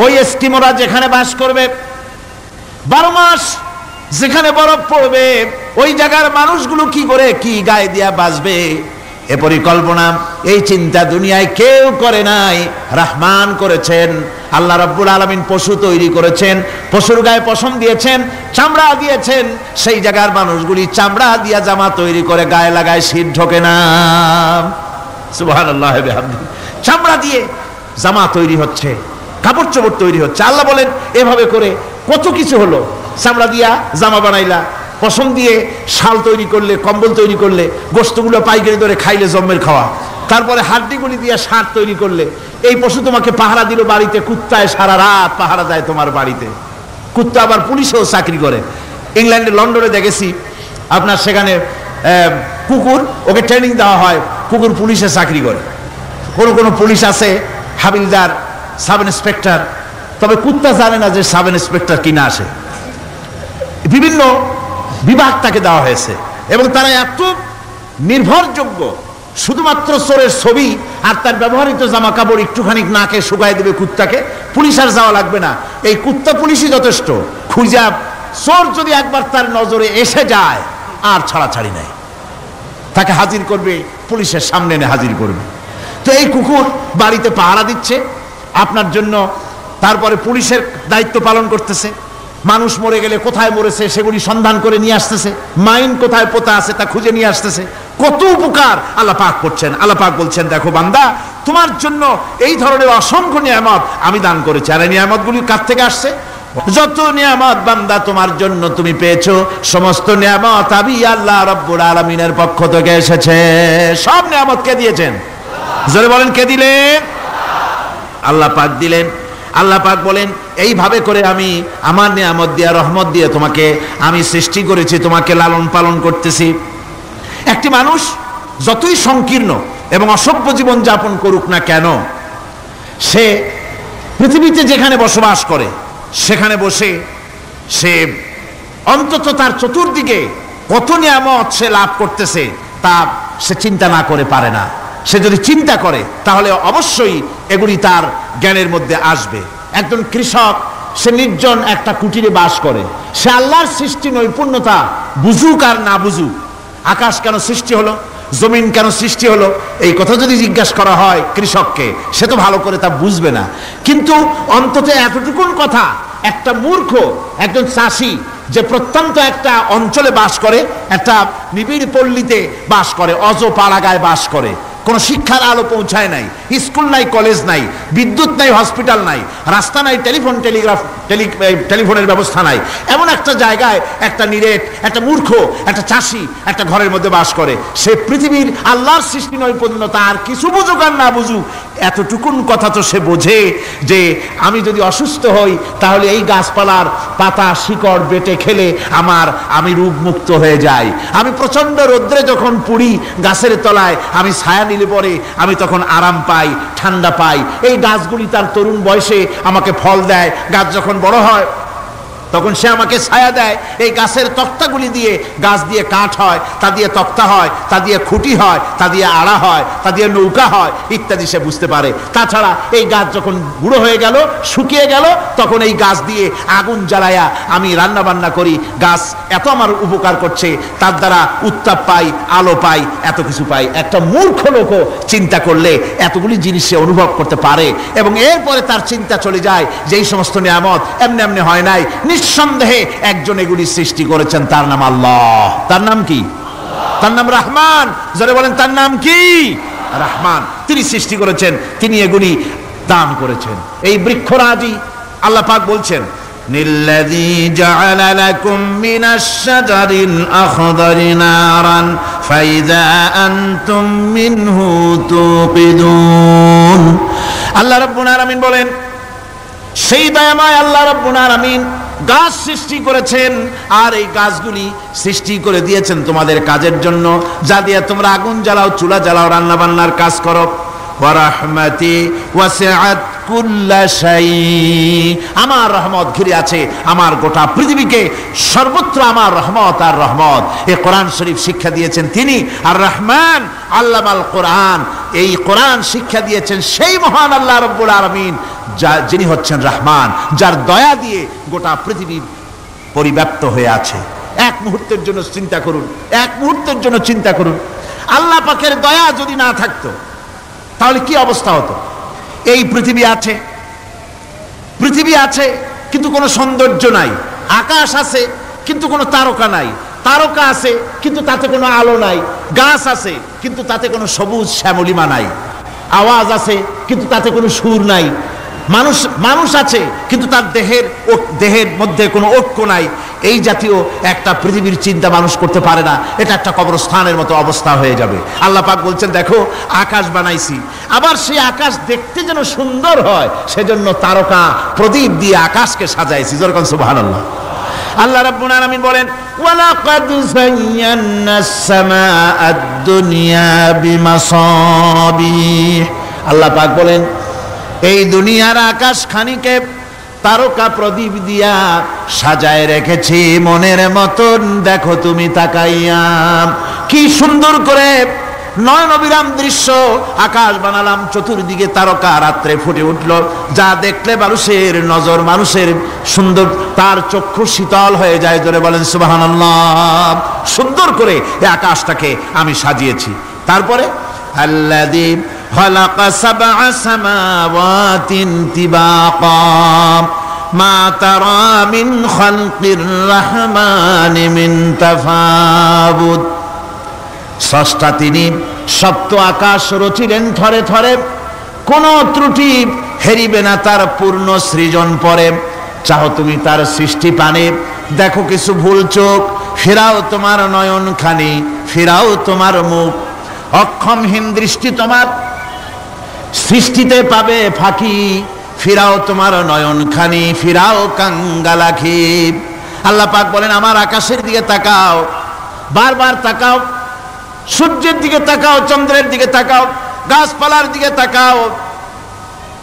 ওই এস্কিমোরা যেখানে বাস করবে, 12 মাস যেখানে বরফ পড়বে, ওই জায়গার মানুষগুলো কি করে, কি গায়ে দিয়া বাঁচবে? এ পরিকল্পনা, এই চিন্তা দুনিয়ায় কেউ করে নাই, রহমান করেছেন। আল্লাহ রাব্বুল আলামিন পশু তৈরি করেছেন, পশুর গায়ে পশম দিয়েছেন, চামড়া দিয়েছেন। সেই জায়গার মানুষগুলি চামড়া দিয়া জামা তৈরি করে গায়ে লাগায়, শীত ঢোকে না। সুবহানাল্লাহ বিহামদিহি। চামড়া দিয়ে জামা তৈরি হচ্ছে, কাপড় চোপড় তৈরি হচ্ছে। আল্লাহ বলেন, এভাবে করে কত কিছু হলো। চামড়া দিয়া জামা বানাইলা, পশম দিয়ে শাল তৈরি করলে, কম্বল তৈরি করলে, গোস্তগুলো পাইকারি ধরে খাইলে জম্মের খাওয়া, তারপরে হাড্ডিগুলি দিয়ে শার্ট তৈরি করলে। এই পশু তোমাকে পাহারা দিল বাড়িতে, কুত্তায় সারা রাত পাহারা দেয় তোমার বাড়িতে। কুত্তা আবার পুলিশেও চাকরি করে। ইংল্যান্ডে, লন্ডনে দেখেছি আপনার সেখানে কুকুর, ওকে ট্রেনিং দেওয়া হয়, কুকুর পুলিশে চাকরি করে। কোনো কোনো পুলিশ আছে হাবিলদার, সাব ইন্সপেক্টর, তবে কুত্তা জানে না যে সাব ইন্সপেক্টর কিনা আসে। বিভিন্ন বিভাগ তাকে দেওয়া হয়েছে এবং তারা এত নির্ভরযোগ্য, শুধুমাত্র চোরের ছবি আর তার ব্যবহৃত জামা কাপড় একটুখানি নাকে শুকায় দেবে কুত্তাকে, পুলিশ আর যাওয়া লাগবে না। এই কুত্তা পুলিশই যথেষ্ট। খুঁজা চোর যদি একবার তার নজরে এসে যায় আর ছাড়াছাড়ি নাই, তাকে হাজির করবে, পুলিশের সামনে এনে হাজির করবে। তো এই কুকুর বাড়িতে পাহারা দিচ্ছে আপনার জন্য, তারপরে পুলিশের দায়িত্ব পালন করতেছে। মানুষ মরে গেলে কোথায় মরেছে সেগুলি সন্ধান করে নিয়ে আসতেছে, মাইন কোথায় পোতা আছে তা খুঁজে নিয়ে আসতেছে। কত উপকার আল্লাহ পাক করছেন। আল্লাহ পাক বলছেন, দেখো বান্দা, তোমার জন্য এই ধরনের অসংখ্য নিয়ামত আমি দান করেছি। আর এই নিয়ামতগুলি কার থেকে আসছে? যত নিয়ামত বান্দা তোমার জন্য তুমি পেয়েছো, সমস্ত নিয়ামত আমি আল্লাহ রাব্বুল আলামিনের পক্ষ থেকে এসেছে। সব নিয়ামত কে দিয়েছেন? জোরে বলেন, কে দিলেন? আল্লাহ পাক দিলেন। আল্লাহ পাক বলেন, এইভাবে করে আমি আমার নিয়ামত দিয়ে, রহমত দিয়ে তোমাকে আমি সৃষ্টি করেছি, তোমাকে লালন পালন করতেছি। একটি মানুষ যতই সংকীর্ণ এবং অসভ্য জীবন যাপন করুক না কেন, সে পৃথিবীতে যেখানে বসবাস করে সেখানে বসে সে অন্তত তার চতুর্দিকে কত নিয়ামত সে লাভ করতেছে তা সে চিন্তা না করে পারে না। সে যদি চিন্তা করে তাহলে অবশ্যই এগুলি তার জ্ঞানের মধ্যে আসবে। একজন কৃষক, সে নির্জন একটা কুটিরে বাস করে, সে আল্লাহর সৃষ্টি নৈপুণ্যতা বুঝুক আর না বুঝুক, আকাশ কেন সৃষ্টি হলো, জমিন কেন সৃষ্টি হলো, এই কথা যদি জিজ্ঞাসা করা হয় কৃষককে, সে তো ভালো করে তা বুঝবে না। কিন্তু অন্তত এতটুকুন কথা একটা মূর্খ, একজন চাষি যে প্রত্যন্ত একটা অঞ্চলে বাস করে, একটা নিবিড় পল্লীতে বাস করে, অজ পাড়াগায় বাস করে, কোনো শিক্ষার আলো পৌঁছায় নাই, স্কুল নাই, কলেজ নাই, বিদ্যুৎ নাই, হসপিটাল নাই, রাস্তা নাই, টেলিফোনের ব্যবস্থা নাই, এমন একটা জায়গায় একটা নিরেট, একটা মূর্খ, একটা চাষি একটা ঘরের মধ্যে বাস করে। সে পৃথিবীর আল্লাহর সৃষ্টি নৈপুণ্যতা আর কিছু বুঝুক আর না বুঝুক, এতটুকুন কথা তো সে বোঝে যে আমি যদি অসুস্থ হই তাহলে এই গাছপালার পাতা শিকড় বেটে খেলে আমি রোগমুক্ত হয়ে যাই। আমি প্রচন্ড রৌদ্রে যখন পুড়ি গাছের তলায়, আমি ছায়া নিলে পরে আমি তখন আরাম পাই, ঠান্ডা পাই। এই গাছগুলি তার তরুণ বয়সে আমাকে ফল দেয়, গাছ যখন বড় হয় তখন সে আমাকে ছায়া দেয়। এই গাছের তক্তাগুলি দিয়ে, গাছ দিয়ে কাঠ হয়, তা দিয়ে তক্তা হয়, তা দিয়ে খুঁটি হয়, তা দিয়ে আড়া হয়, তা দিয়ে নৌকা হয় ইত্যাদি সে বুঝতে পারে। তাছাড়া এই গাছ যখন বুড়ো হয়ে গেল, শুকিয়ে গেল, তখন এই গাছ দিয়ে আগুন জ্বালায়া আমি রান্না বান্না করি। গাছ এত আমার উপকার করছে, তার দ্বারা উত্তাপ পাই, আলো পাই, এত কিছু পাই। একটা মূর্খ লোকও চিন্তা করলে এতগুলি জিনিস সে অনুভব করতে পারে এবং এরপরে তার চিন্তা চলে যায় যে এই সমস্ত নিয়ামত এমনি এমনি হয় নাই, নিঃসন্দেহে একজন এগুলি সৃষ্টি করেছেন, তার নাম আল্লাহ। তার নাম কি? তার নাম রহমান। যারা বলেন তার নাম কি? রহমান। তিনি সৃষ্টি করেছেন, তিনি এগুলি দান করেছেন। এই বৃক্ষরাজি আল্লাহ পাক বলছেন, নিল্লাযী জাআলা লাকুম মিনাশ শাজারিল আখদারি নারান ফাইযা আনতুম মিনহু তুকিদুন। আল্লাহ রাব্বুল আলামিন বলেন, সেই দয়াময় আল্লাহ রাব্বুল আলামিন গাছ সৃষ্টি করেছেন আর এই গাছগুলি সৃষ্টি করে দিয়েছেন তোমাদের কাজের জন্য, যা দিয়ে তোমরা আগুন জ্বালাও, চুলা জ্বালাও, রান্না বান্নার কাজ করো। ওয়া রাহমাতি ওয়াসিআত কুল্লা শাই, আমার রহমত ঘিরে আছে আমার গোটা পৃথিবীকে, সর্বত্র আমার রহমত আর রহমত। এই কোরআন শরীফ শিক্ষা দিয়েছেন তিনি আর রহমান আল্লামাল কোরআন। এই কোরআন শিক্ষা দিয়েছেন সেই মহান আল্লাহ রাব্বুল আলামিন, যিনি হচ্ছেন রহমান, যার দয়া দিয়ে গোটা পৃথিবী পরিব্যাপ্ত হয়ে আছে। এক মুহূর্তের জন্য চিন্তা করুন, এক মুহূর্তের জন্য চিন্তা করুন, আল্লাহ পাকের দয়া যদি না থাকতো তাহলে কি অবস্থা হতো? এই পৃথিবী আছে, পৃথিবী আছে কিন্তু কোনো সৌন্দর্য নাই, আকাশ আছে কিন্তু কোনো তারকা নাই, তারকা আছে কিন্তু তাতে কোনো আলো নাই, গাছ আছে কিন্তু তাতে কোনো সবুজ শ্যামলিমা নাই, আওয়াজ আছে কিন্তু তাতে কোনো সুর নাই, মানুষ মানুষ আছে কিন্তু তার দেহের মধ্যে কোনো ঐক্য নাই, এই জাতীয় একটা পৃথিবীর চিন্তা মানুষ করতে পারে না, এটা একটা কবরস্থানের মতো অবস্থা হয়ে যাবে। আল্লাহ পাক বলছেন দেখো আকাশ বানাইছি, আবার সেই আকাশ দেখতে যেন সুন্দর হয় সেজন্য তারকা প্রদীপ দিয়ে আকাশকে সাজাইছি। যেরকম সুবহানাল্লাহ। আল্লাহ রাব্বুল আলামিন বলেন ওয়ালাকাদ যায়্যানাস সামাআদ দুনিয়া বিমাসাবিহ। আল্লাহ পাক বলেন এই দুনিয়ার আকাশ খানিকে তারকা প্রদীপ দিয়া সাজায় রেখেছি মনের মতন, দেখো তুমি তাকাইয়া কি সুন্দর করে নয়নবিরাম দৃশ্য আকাশ বানালাম, চতুর্দিকে তারকা রাত্রে ফুটে উঠল, যা দেখলে মানুষের নজর, মানুষের সুন্দর, তার চক্ষু শীতল হয়ে যায়। জোরে বলেন সুবহানাল্লাহ। সুন্দর করে এই আকাশটাকে আমি সাজিয়েছি। তারপরে আল্লাযী খালাকা সাবআ সামাওয়াতিন তিবাকা মা তারা মিন খালকির রাহমানি মিন তাফাবুত। স্রষ্টা তিনি সপ্ত আকাশ রচিলেন থরে থরে, কোন ত্রুটি হেরিবে না তার পূর্ণ সৃজন পরে। চাও তুমি তার সৃষ্টি পানে, দেখো কিছু ভুল চোখ, ফেরাও তোমার নয়ন খানি, ফেরাও তোমার মুখ। অক্ষমহীন দৃষ্টি তোমার সৃষ্টিতে পাবে ফাঁকি, ফিরাও তোমার নয়ন খানি, ফিরাও কাঙ্গালাখি। আল্লাহ পাক বলেন আমার আকাশের দিকে তাকাও, বারবার তাকাও, সূর্যের দিকে তাকাও, চন্দ্রের দিকে তাকাও, গাছপালার দিকে তাকাও,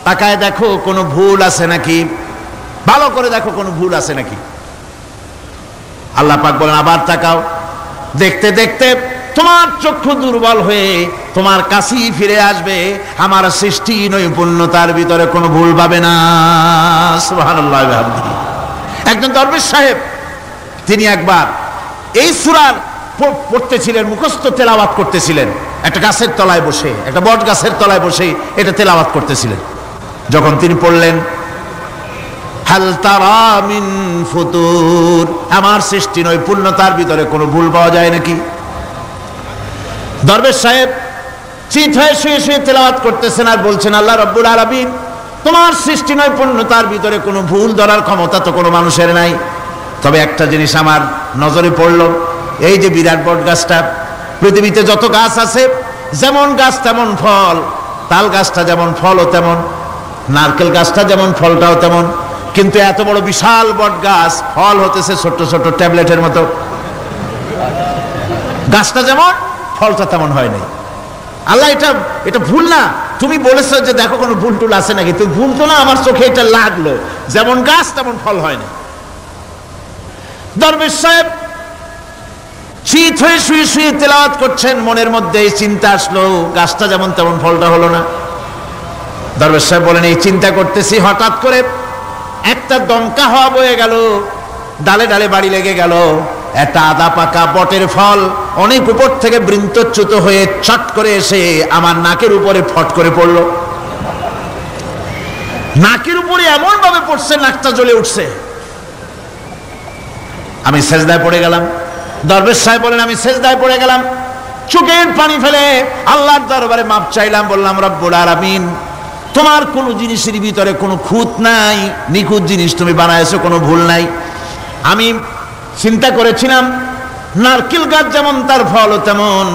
তাকায় দেখো কোনো ভুল আছে নাকি, ভালো করে দেখো কোনো ভুল আছে নাকি। আল্লাহ পাক বলেন আবার তাকাও, দেখতে দেখতে তোমার চক্ষু দুর্বল হয়ে তোমার কাছেই ফিরে আসবে, আমার সৃষ্টি নৈপুণ্যতার ভিতরে কোনো ভুল পাবে না। সুবহানাল্লাহ। একজন দরবেশ সাহেব তিনি একবার এই সূরার পড়তেছিলেন, মুখস্থ তেলাওয়াত করতেছিলেন, একটা গাছের তলায় বসে, একটা বট গাছের তলায় বসে এটা তেলাওয়াত করতেছিলেন। যখন তিনি পড়লেন হাল তারা মিন ফুতুর, আমার সৃষ্টি নৈপুণ্যতার ভিতরে কোনো ভুল পাওয়া যায় নাকি। দরবেশ সাহেব চিত হয়ে শুয়ে শুয়ে তেলাওয়াত করতেছেন আর বলছেন আল্লাহ রাব্বুল আলামিন তোমার সৃষ্টি নৈপুণ্যতার ভিতরে কোনো ভুল ধরার ক্ষমতা তো কোনো মানুষের নাই। তবে একটা জিনিস আমার নজরে পড়ল, এই যে বিরাট বট গাছটা, পৃথিবীতে যত গাছ আছে যেমন গাছ তেমন ফল, তাল গাছটা যেমন ফলও তেমন, নারকেল গাছটা যেমন ফলটাও তেমন, কিন্তু এত বড় বিশাল বট গাছ ফল হতেছে ছোট্ট ছোট্ট ট্যাবলেটের মতো। গাছটা যেমন ফলটা তেমন হয় নাই। আল্লাহ এটা ভুল না, তুমি বলেছো যে দেখো কোনো ভুল টুল আছে নাকি, তুমি ভুল তো না, আমার চোখে এটা লাগলো, যেমন গাছ তেমন ফল হয় না। দরবেশ সাহেব চিত হয়ে শুয়ে শুয়ে তেলাওয়াত করছেন, মনের মধ্যে এই চিন্তা আসলো গাছটা যেমন তেমন ফলটা হলো না। দরবেশ সাহেব বলেন এই চিন্তা করতেছি, হঠাৎ করে একটা দমকা হওয়া বয়ে গেল, ডালে ডালে বাড়ি লেগে গেল, একটা আদা পাকা বটের ফল অনেক উপর থেকে বৃন্তচ্যুত হয়ে চট করে এসে আমার নাকের উপরে ফট করে পড়লো। নাকের উপরে এমন ভাবে পড়ছে নাকটা জ্বলে উঠছে। আমি সেজদায় পড়ে গেলাম। দরবেশ সাহেব বলেন আমি সেজদায় পড়ে গেলাম, চোখের পানি ফেলে আল্লাহর দরবারে মাপ চাইলাম, বললাম রব্বুল আলামিন তোমার কোনো জিনিসের ভিতরে কোনো খুঁত নাই, নিখুঁত জিনিস তুমি বানাইছো, কোনো ভুল নাই। আমি চিন্তা করেছিলাম নারকেল গাছ যেমন তার ফলও তেমন,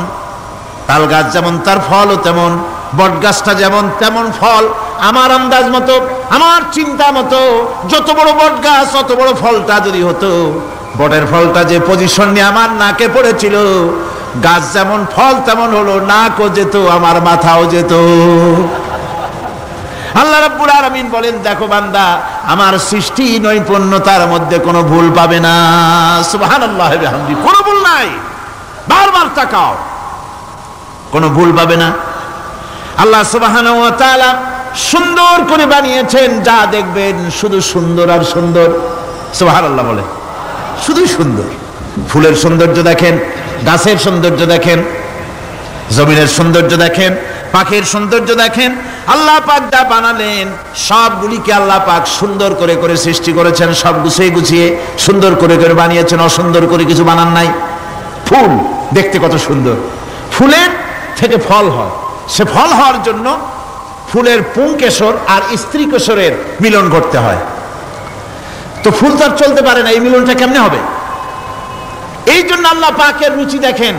তাল গাছ যেমন তার ফলও তেমন, বট গাছটা যেমন তেমন ফল। আমার আন্দাজ মতো, আমার চিন্তা মতো যত বড় বট গাছ অত বড় ফলটা যদি হতো, বটের ফলটা যে পজিশন নিয়ে আমার নাকে পড়েছিল, গাছ যেমন ফল তেমন হলো, নাকও যেত, আমার মাথাও যেত। আল্লাহ রাব্বুল আলামিন বলেন দেখো বান্দা আমার সৃষ্টি নৈপুণ্যতার মধ্যে কোনো ভুল পাবে না। সুবহানাল্লাহ বিহামদি, কোনো ভুল নাই, বারবার তাকাও, কোনো ভুল পাবে না। আল্লাহ সুবহানাহু ওয়া তাআলা সুন্দর করে বানিয়েছেন, যা দেখবেন শুধু সুন্দর আর সুন্দর। সুবহানাল্লাহ বলে শুধু সুন্দর। ফুলের সৌন্দর্য দেখেন, গাছের সৌন্দর্য দেখেন, জমিনের সৌন্দর্য দেখেন, পাখির সৌন্দর্য দেখেন। আল্লাহ পাক যা বানালেন সবগুলিকে আল্লাহ পাক সুন্দর করে করে সৃষ্টি করেছেন, সব গুছিয়ে গুছিয়ে সুন্দর করে করে বানিয়েছেন, অসুন্দর করে কিছু বানান নাই। ফুল দেখতে কত সুন্দর, ফুলের থেকে ফল হয়, সে ফল হওয়ার জন্য ফুলের পুংকেশর আর স্ত্রী কেশরের মিলন ঘটতে হয়। তো ফুল তো আর চলতে পারে না, এই মিলনটা কেমনে হবে? এই জন্য আল্লাহ পাকের রুচি দেখেন,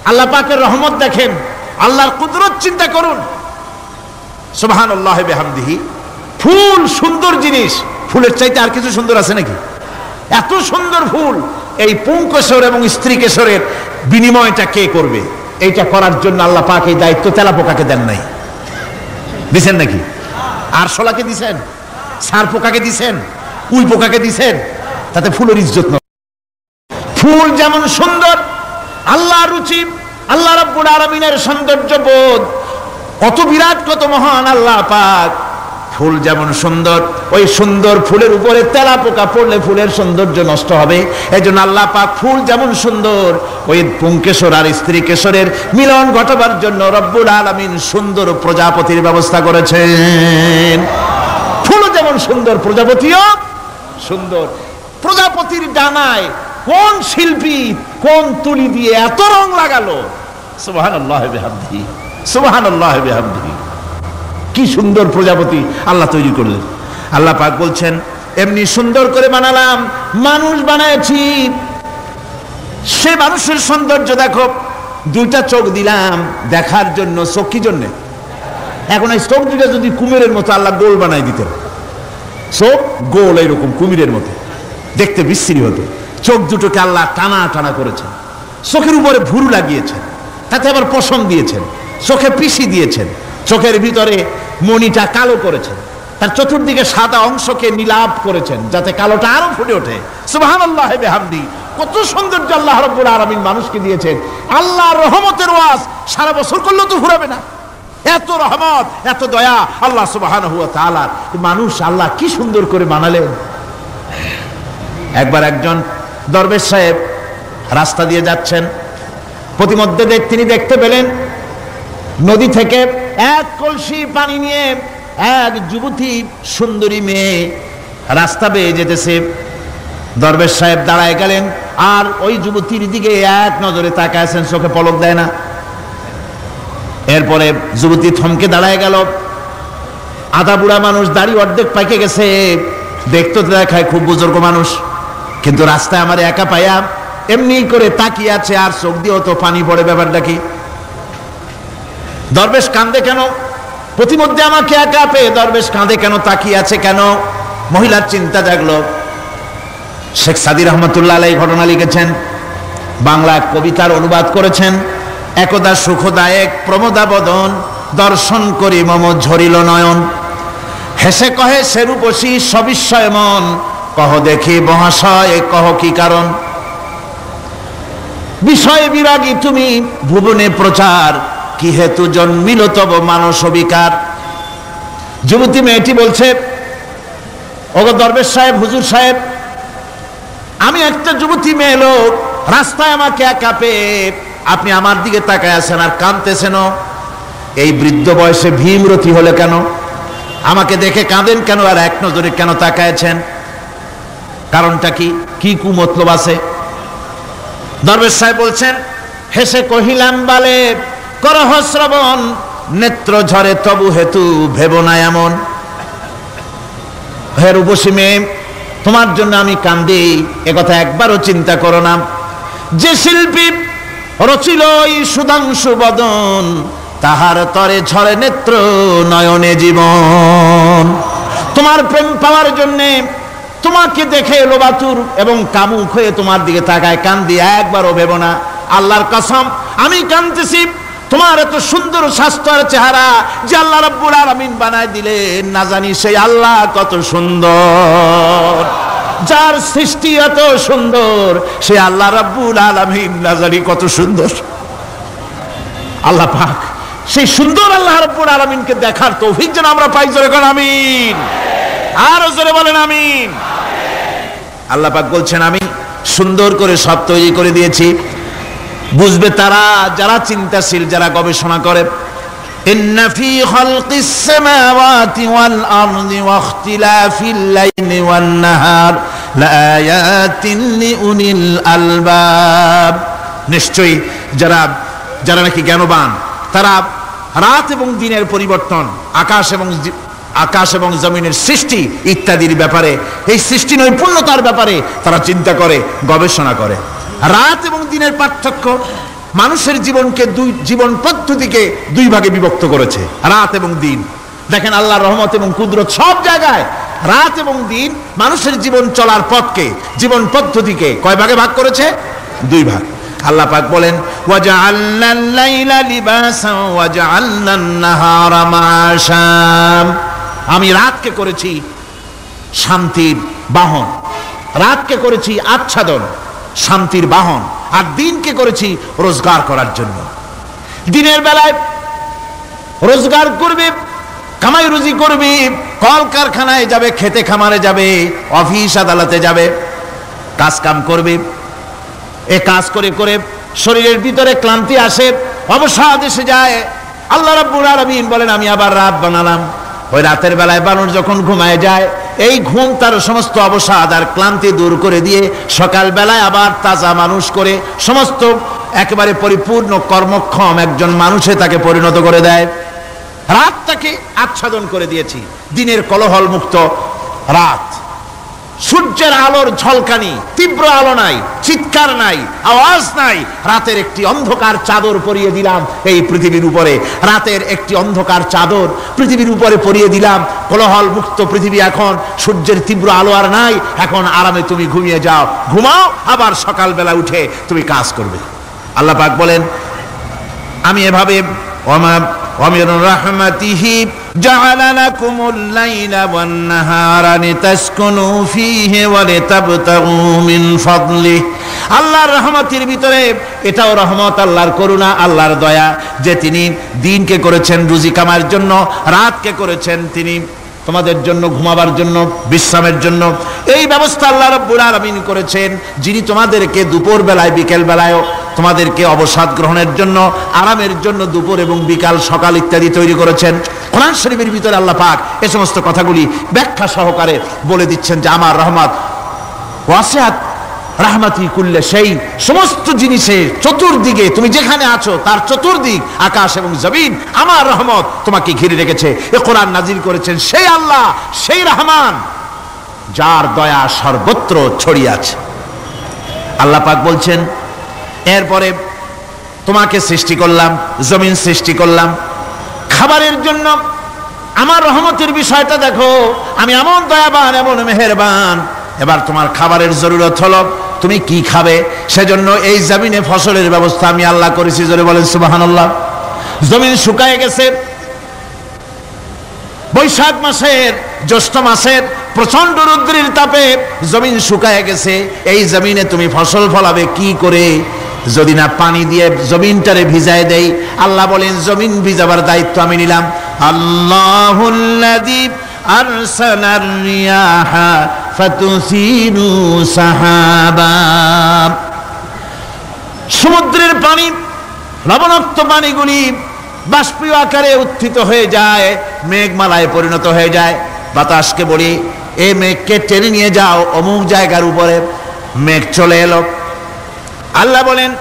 আল্লাহ পাকের রহমত দেখেন, আল্লাহর কুদরত চিন্তা করুন। সুবহানাল্লাহি বিহামদিহি। ফুল সুন্দর জিনিস, ফুলের চাইতে আর কিছু সুন্দর আছে নাকি? এত সুন্দর ফুল, এই পুংকেশর এবং স্ত্রী কেশরের বিনিময়টা কে করবে? এইটা করার জন্য আল্লাহ পাক এই দায়িত্ব তেলাপোকাকে দেন নাই, দিছেন নাকি? আরশোলাকে দিছেন, সার পোকাকে দিছেন, উই পোকাকে দিছেন, তাতে ফুলের ইজ্জত নয়। ফুল যেমন সুন্দর, আল্লাহর রুচি, আল্লাহ রাব্বুল আলামিনের সৌন্দর্যবোধ কত বিরাট, কত মহান আল্লাহ পাক। ফুল যেমন সুন্দর, ওই সুন্দর ফুলের উপরে তেলাপোকা পড়লে ফুলের সৌন্দর্য নষ্ট হবে। এজন্য আল্লাহ পাক ফুল যেমন সুন্দর, ওই পুংকেশর আর স্ত্রী কেশরের মিলন ঘটাবার জন্য রব্বুল আলামিন সুন্দর প্রজাপতির ব্যবস্থা করেছেন। ফুলও যেমন সুন্দর, প্রজাপতিও সুন্দর। প্রজাপতির ডানায় কোন শিল্পী কোন তুলি দিয়ে এত রং লাগালো! সুবহানাল্লাহি বিহামদিহি, সুবহানাল্লাহি বিহামদিহি। কি সুন্দর প্রজাপতি আল্লাহ তৈরি করলেন। আল্লাহ পাক বলছেন, এমনি সুন্দর করে বানালাম, মানুষ বানাইছি, সে মানুষের সৌন্দর্য দেখো। দুইটা চোখ দিলাম দেখার জন্য। চোখ কি জন্যে? এখন এই চোখ দুটা যদি কুমিরের মতো আল্লাহ গোল বানাই দিতেন, চোখ গোল এইরকম কুমিরের মতো দেখতে বিশ্রী হতো। চোখ দুটোকে আল্লাহ টানা টানা করেছেন, চোখের উপরে ভুরু লাগিয়েছেন, তাতে আবার পশম দিয়েছেন, চোখে পিসি দিয়েছেন, চোখের ভিতরে মণিটা কালো করেছেন, তার চতুর্দিকে সাদা অংশকে নীলাভ করেছেন যাতে কালোটা আরো ফুটে ওঠে। সুবহানাল্লাহি বিহামদিহি। কত সৌন্দর্য আল্লাহ রাব্বুল আলামিন মানুষকে দিয়েছেন। আল্লাহর রহমতের ওয়াজ সারা বছর করলেও তো ফুরাবে না, এত রহমত, এত দয়া আল্লাহ সুবহানাহু ওয়া তাআলা। মানুষ আল্লাহ কি সুন্দর করে বানালেন। একবার একজন দরবেশ সাহেব রাস্তা দিয়ে যাচ্ছেন, প্রতিমধ্যে তিনি দেখতে পেলেন নদী থেকে এক কলসি পানি নিয়ে এক যুবতী সুন্দরী মেয়ে রাস্তা বেয়ে যেতেছে। দরবেশ সাহেব দাঁড়ায় গেলেন আর ওই যুবতীর দিকে এক নজরে তাকায় আছেন, চোখে পলক দেয় না। এরপরে যুবতী থমকে দাঁড়ায় গেল। আধা বুড়া মানুষ, দাড়ি অর্ধেক পাইকে গেছে, দেখতে দেখায় খুব বুজুর্গ মানুষ, কিন্তু রাস্তায় আমার একা পাইয়া এমনি করে তাকিয়ে আছে আর চোখ দিয়েও তো পানি পড়ে। ব্যাপারটা কি? দরবেশ কাঁদে কেন? প্রতিমধ্যে আমাকে একা পেয়ে দরবেশ কাঁদে কেন, তাকিয়ে আছে কেন? মহিলার চিন্তা জাগলো। শেখ সাদী রহমতুল্লাহ আলাইহি ঘটনা লিখেছেন, বাংলা কবিতার অনুবাদ করেছেন। একদা সুখদায়ক প্রমোদা বদন, দর্শন করি মম ঝরিল নয়ন। হেসে কহে সেরূপসী সবিস্ময় মন, কহ দেখি মহাশয় কহ কি কারণ। বিষয় বিরাগী তুমি ভুবনে প্রচার, কি হেতু জন্মিল তব মানস বিকার। যুবতী মেয়েটি বলছে, ওগো দরবেশ সাহেব, হুজুর সাহেব, আমি একটা যুবতী মেয়ে লোক, রাস্তায় আমাকে একা পেয়ে আপনি আমার দিকে তাকায় আছেন আর কাঁদতেছেন। এই বৃদ্ধ বয়সে ভীমরতি হলে কেন? আমাকে দেখে কাঁদেন কেন আর এক নজরে কেন তাকায়ছেন? কারণটা কি? কি কুমতলব আছে? দরবেশ সাহেব বলছেন, হেসে কহিলাম বালে করহ শ্রবণ, নেত্র ঝরে তবু হেতু ভেব না এমন। হে রূপসী মেয়ে, তোমার জন্য আমি কান্দি, একথা একবারও চিন্তা করো না। যে শিল্পী রচিল এই সুধাংশু বদন, তাহার তরে ঝরে নেত্র নয়নে জীবন। তোমার প্রেম পাওয়ার জন্যে, তোমাকে দেখে লোবাতুর এবং কামুক হয়ে তোমার দিকে তাকায় কান্দি, একবারও ভেব না। আল্লাহর কসম, আমি কাঁদতেছি তোমার এত সুন্দর স্বাস্থ্য আর চেহারা যে আল্লাহ রাব্বুল আলামিন বানায় দিলেন। না জানি সেই আল্লাহ কত সুন্দর, যার সৃষ্টি এত সুন্দর, সে আল্লাহ রাব্বুল আলামিন না জানি কত সুন্দর। আল্লাহ পাক সেই সুন্দর আল্লাহ রাব্বুল আলামিনকে দেখার তৌফিক যেন আমরা পাই। জোরে বলেন আমিন, আরো জোরে বলেন আমিন। আল্লাহ পাক বলছেন, আমি সুন্দর করে সব তৈরি করে দিয়েছি। বুঝবে তারা যারা চিন্তাশীল, যারা গবেষণা করে। ইন্না ফি খালকিস সামাওয়াতি ওয়াল আরদি ওয়া ইখতিলাফিল লাইলি ওয়ান নাহার লাআয়াতিন লিউলিল আলবাব। নিশ্চয়ই যারা নাকি জ্ঞানবান, তারা রাত এবং দিনের পরিবর্তন, আকাশ এবং জমিনের সৃষ্টি ইত্যাদির ব্যাপারে, এই সৃষ্টি নৈপুণ্যতার ব্যাপারে তারা চিন্তা করে, গবেষণা করে। রাত এবং দিনের পার্থক্য মানুষের জীবন পদ্ধতিকে দুই ভাগে বিভক্ত করেছে, রাত এবং দিন। দেখেন আল্লাহর রহমত এবং কুদরত সব জায়গায়। রাত এবং দিন মানুষের জীবন চলার পথকে, জীবন পদ্ধতিকে কয় ভাগে ভাগ করেছে? দুই ভাগ। আল্লাহ পাক বলেন ওয়াজআলনাল লাইলা লিবাসান ওয়াজআলনান নাহারা মাআশা। আমি রাতকে করেছি শান্তির বাহন, রাতকে করেছি আচ্ছাদন, শান্তির বাহন, আর দিনকে করেছি রোজগার করার জন্য। দিনের বেলায় রোজগার করবে, কামাই রুজি করবে, কল কারখানায় যাবে, খেতে খামারে যাবে, অফিস আদালতে যাবে, কাজ কাম করবে। এ কাজ করে করে শরীরের ভিতরে ক্লান্তি আসে, অবসাদ এসে যায়। আল্লাহ রাব্বুল আলামিন বলেন আমি আবার রাত বানালাম। ওই রাতের বেলায় মানুষ যখন ঘুমায় যায়, এই ঘুম তার সমস্ত অবসাদ আর ক্লান্তি দূর করে দিয়ে সকাল বেলায় আবার তাজা মানুষ করে সমস্ত একেবারে পরিপূর্ণ কর্মক্ষম একজন মানুষে তাকে পরিণত করে দেয়। রাতটাকে আচ্ছাদন করে দিয়েছি, দিনের কোলাহল মুক্ত রাত। সূর্যের আলোর ঝলকানি, তীব্র আলো নাই, চিৎকার নাই, আওয়াজ নাই। রাতের একটি অন্ধকার চাদর পরিয়ে দিলাম এই পৃথিবীর উপরে, রাতের একটি অন্ধকার চাদর পৃথিবীর উপরে পরিয়ে দিলাম। কোলাহল মুক্ত পৃথিবী এখন, সূর্যের তীব্র আলো আর নাই। এখন আরামে তুমি ঘুমিয়ে যাও, ঘুমাও, আবার সকালবেলা উঠে তুমি কাজ করবে। আল্লাহ পাক বলেন আমি এভাবে ومن رحمته جعل لكم الليل والنهار لتسكنوا فيه ولتبتغوا من فضله। আল্লাহর রহমতের ভিতরে এটাও রহমত, আল্লাহর করুণা, আল্লাহর দয়া যে তিনি দিনকে করেছেন রুজি কামার জন্য, রাতকে করেছেন তিনি তোমাদের জন্য ঘুমাবার জন্য, বিশ্রামের জন্য। এই ব্যবস্থা আল্লাহ রাব্বুল আলামিন করেছেন, যিনি তোমাদেরকে দুপুর বেলায়, বিকেল বেলায়ও তোমাদেরকে অবসাদ গ্রহণের জন্য, আরামের জন্য দুপুর এবং বিকাল, সকাল ইত্যাদি তৈরি করেছেন। কোরআন শরীফের ভিতরে আল্লাহ পাক এই সমস্ত কথাগুলি ব্যাখ্যা সহকারে বলে দিচ্ছেন যে আমার রহমত ওয়াসিআত রাহমাতি কুল্লে সেই সমস্ত জিনিসে চতুর্দিকে, তুমি যেখানে আছো তার চতুর্দিক, আকাশ এবং জমিন, আমার রহমত তোমাকে ঘিরে রেখেছে। এ কোরআন নাজিল করেছেন সেই আল্লাহ, সেই রহমান যার দয়া সর্বত্র ছড়িয়ে আছে। আল্লাহ পাক বলছেন এরপরে তোমাকে সৃষ্টি করলাম, জমিন সৃষ্টি করলাম খাবারের জন্য। আমার রহমতের বিষয়টা দেখো, আমি এমন দয়াবান, এমন মেহেরবান। এবার তোমার খাবারের জরুরত হলো তুমি কি খাবে, সেজন্য এই জমিনে ফসলের ব্যবস্থা আমি আল্লাহ করেছি। জোরে বলেন সুবহানাল্লাহ। জমিন শুকায় গেছে, বৈশাখ মাসের, জ্যৈষ্ঠ মাসের প্রচন্ড রৌদ্রের তাপে জমিন শুকায় গেছে। এই জমিনে তুমি ফসল ফলাবে কি করে যদি না পানি দিয়ে জমিনটারে ভিজায় দেই? আল্লাহ বলেন জমিন ভিজাবার দায়িত্ব আমি নিলাম। আল্লাহুল্লাযী আরসালার রিয়াহা ফাতুসিরু সাহাবা। সমুদ্রের পানি, লবণাক্ত পানিগুলি বাষ্পীয় আকারে উত্থিত হয়ে যায়, মেঘমালায় পরিণত হয়ে যায়। বাতাসকে বলি এই মেঘকে টেনে নিয়ে যাও অমুক জায়গার উপরে, মেঘ চলে এলো। আল্লাহ বলেন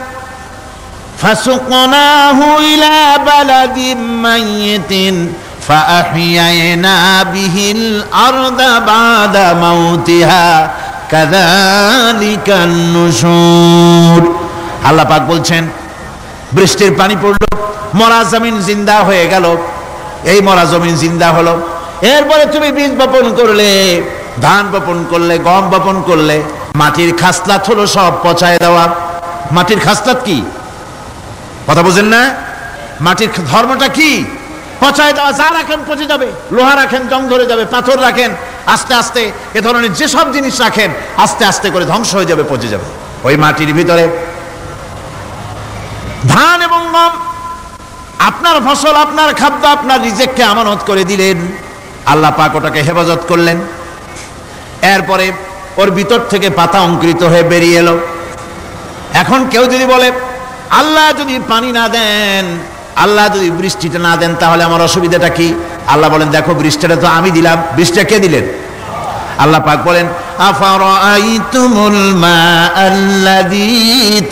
ফাসুকনাহু ইলা বালাদিম মাইয়িতিন ফাআহইয়ানা বিহিল আরদা বাদা মাউতিহা কাযালিকান নুশুর। আল্লাহ পাক বলছেন বৃষ্টির পানি পড়লো, মরা জমিন জিন্দা হয়ে গেল। এই মরা জমিন জিন্দা হলো। এরপরে তুমি বীজ বপন করলে, ধান বপন করলে, গম বপন করলে, মাটির খাসলাত হলো সব পচায় দেওয়া। মাটির খাসলাত কি? কথা বুঝেন না? মাটির ধর্মটা কি? পচায় দেওয়া। যা রাখেন পচে যাবে, লোহা রাখেন জং ধরে যাবে, পাথর রাখেন আস্তে আস্তে, এ ধরনের যেসব জিনিস রাখেন আস্তে আস্তে করে ধ্বংস হয়ে যাবে, পচে যাবে। ওই মাটির ভিতরে ধান এবং গম, আপনার ফসল, আপনার খাদ্য, আপনার রিজিককে আমানত করে দিলেন। আল্লাহ পাক ওটাকে হেফাজত করলেন। এরপরে ওর ভিতর থেকে পাতা অঙ্কুরিত হয়ে বেরিয়ে এলো। এখন কেউ যদি বলে আল্লাহ যদি পানি না দেন, আল্লাহ যদি বৃষ্টিটা না দেন, তাহলে আমার অসুবিধাটা কি? আল্লাহ বলেন দেখো বৃষ্টিটা তো আমি দিলাম। বৃষ্টিটা কে দিলেন? আল্লাহ পাক বলেন আফারাআইতুমুল মাআল্লাযী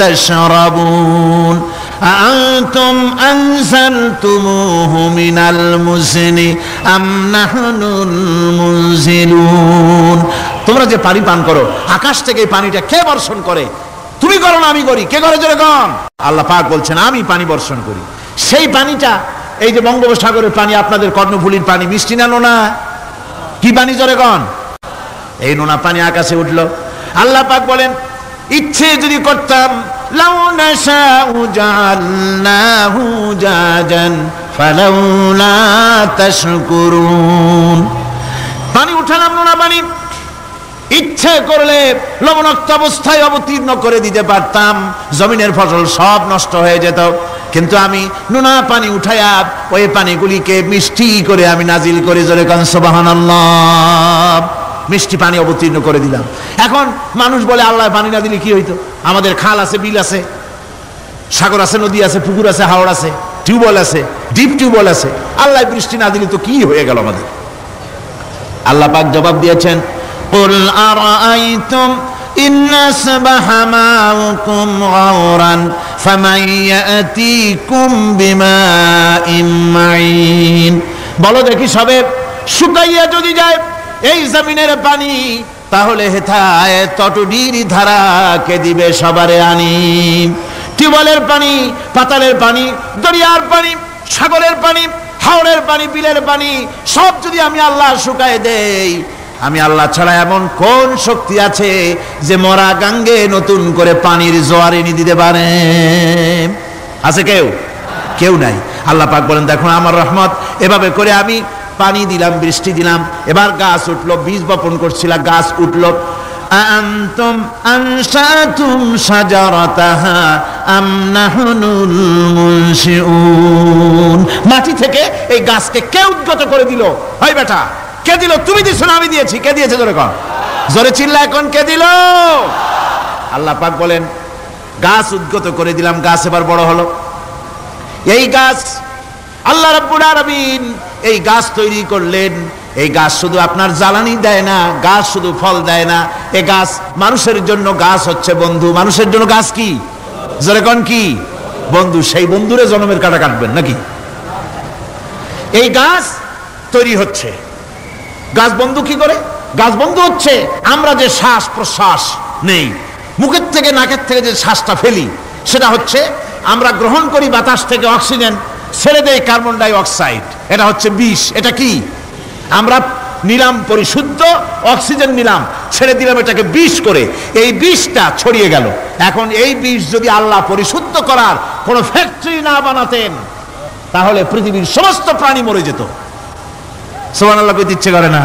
তাশরাবুন আনতুম আনজালতুমুহু মিনাল মুজনি আম নাহনুল মুনজিলুন। তোমরা যে পানি পান করো, আকাশ থেকে এই পানিটা কে বর্ষণ করে? তুমি করো না আমি করি? কে করে জোরে কন? আল্লাহ পাক বলছেন আমি পানি বর্ষণ করি। সেই পানিটা এই যে বঙ্গোপসাগরের পানি, আপনাদের কর্ণফুলীর পানি, মিষ্টি না নোনা? কি পানি জোরে কন? এই নোনা পানি আকাশে উঠলো। আল্লাহ পাক বলেন ইচ্ছে যদি করতাম লাউ নাশাউ জাআলনাহু জাজান ফালাউলা তাশকুরুন। পানি উঠালাম নোনা পানি, ইচ্ছে করলে লবণাক্ত অবস্থায় অবতীর্ণ করে দিতে পারতাম, জমিনের ফসল সব নষ্ট হয়ে যেত। কিন্তু আমি নোনা পানি উঠাইয়া ওই পানিগুলিকে মিষ্টি করে আমি নাজিল করে জোরে কান সুবহানাল্লাহ, মিষ্টি পানি অবতীর্ণ করে দিলাম। এখন মানুষ বলে আল্লাহ পানি না দিলে কি হইতো? আমাদের খাল আছে, বিল আছে, সাগর আছে, নদী আছে, পুকুর আছে, হাওড় আছে, টিউবওয়েল আছে, ডিপ টিউবওয়েল আছে, আল্লাহ বৃষ্টি না দিলে তো কি হয়ে গেল আমাদের? আল্লাহ পাক জবাব দিয়েছেন কুল আরাআইতুম ইন আসবাহা মাউকুম গাওরান ফামান ইয়াতিকুম বিমাইন মাইন। বলো দেখি সবে শুকাইয়া যদি যায় এই জমিনের পানি, তাহলে হেথায় তটডির ধারা কে দিবে সবারে আনি? টিউবওয়েলের পানি, পাতালের পানি, দরিয়ার পানি, সাগরের পানি, হাওড়ের পানি, বিলের পানি সব যদি আমি আল্লাহ শুকায় দেই, আমি আল্লাহ ছাড়া এমন কোন শক্তি আছে যে মরা গাঙ্গে নতুন করে পানির জোয়ার এনে দিতে পারে? আছে কেউ? কেউ নাই। আল্লাহ পাক বলেন দেখো আমার রহমত, এভাবে করে আমি পানি দিলাম, বৃষ্টি দিলাম, এবার গাছ উঠলো, বীজ বপন করছিলাম, গাছ উঠলো। আনতুম আনশাতুম শাজারাতাহা আম নাহনুল মুনশিউন। মাটি থেকে এই গাছকে কে উদ্গত করে দিল? হয় বেটা, কে দিল? তুমি দিছো না আমি দিয়েছি? কে দিয়েছে জোরে কন, জোরে চিল্লা এখন কে দিল? আল্লাহ পাক বলেন গাছ উদ্গত করে দিলাম, গাছ এবার বড় হলো। এই গাছ আল্লাহ রাব্বুল আলামিন এই গাছ তৈরি করলেন। এই গাছ শুধু আপনার জ্বালানি দেয় না, গাছ শুধু ফল দেয় না, এই গাছ মানুষের জন্য, গাছ হচ্ছে বন্ধু। মানুষের জন্য গাছ কি জোরে কোন? কি বন্ধু। সেই বন্ধুরে জন্মের কাটা কাটবেন নাকি? এই গাছ তৈরি হচ্ছে, গাছ বন্ধু কি করে? গাছ বন্ধু হচ্ছে আমরা যে শ্বাস প্রশ্বাস নেই, মুখের থেকে নাকের থেকে যে শ্বাসটা ফেলি, সেটা হচ্ছে আমরা গ্রহণ করি বাতাস থেকে অক্সিজেন, ছেড়ে দেয় কার্বন ডাই অক্সাইড, এটা হচ্ছে বিষ। এটা কি? আমরা নিলাম পরিশুদ্ধ অক্সিজেন, নিলাম, ছেড়ে দিলাম এটাকে বিষ করে, এই বিষটা ছড়িয়ে গেল। এখন এই বিষ যদি আল্লাহ পরিশুদ্ধ করার কোন ফ্যাক্টরি না বানাতেন, তাহলে পৃথিবীর সমস্ত প্রাণী মরে যেত। সুবহানাল্লাহ কইতে ইচ্ছে করে না?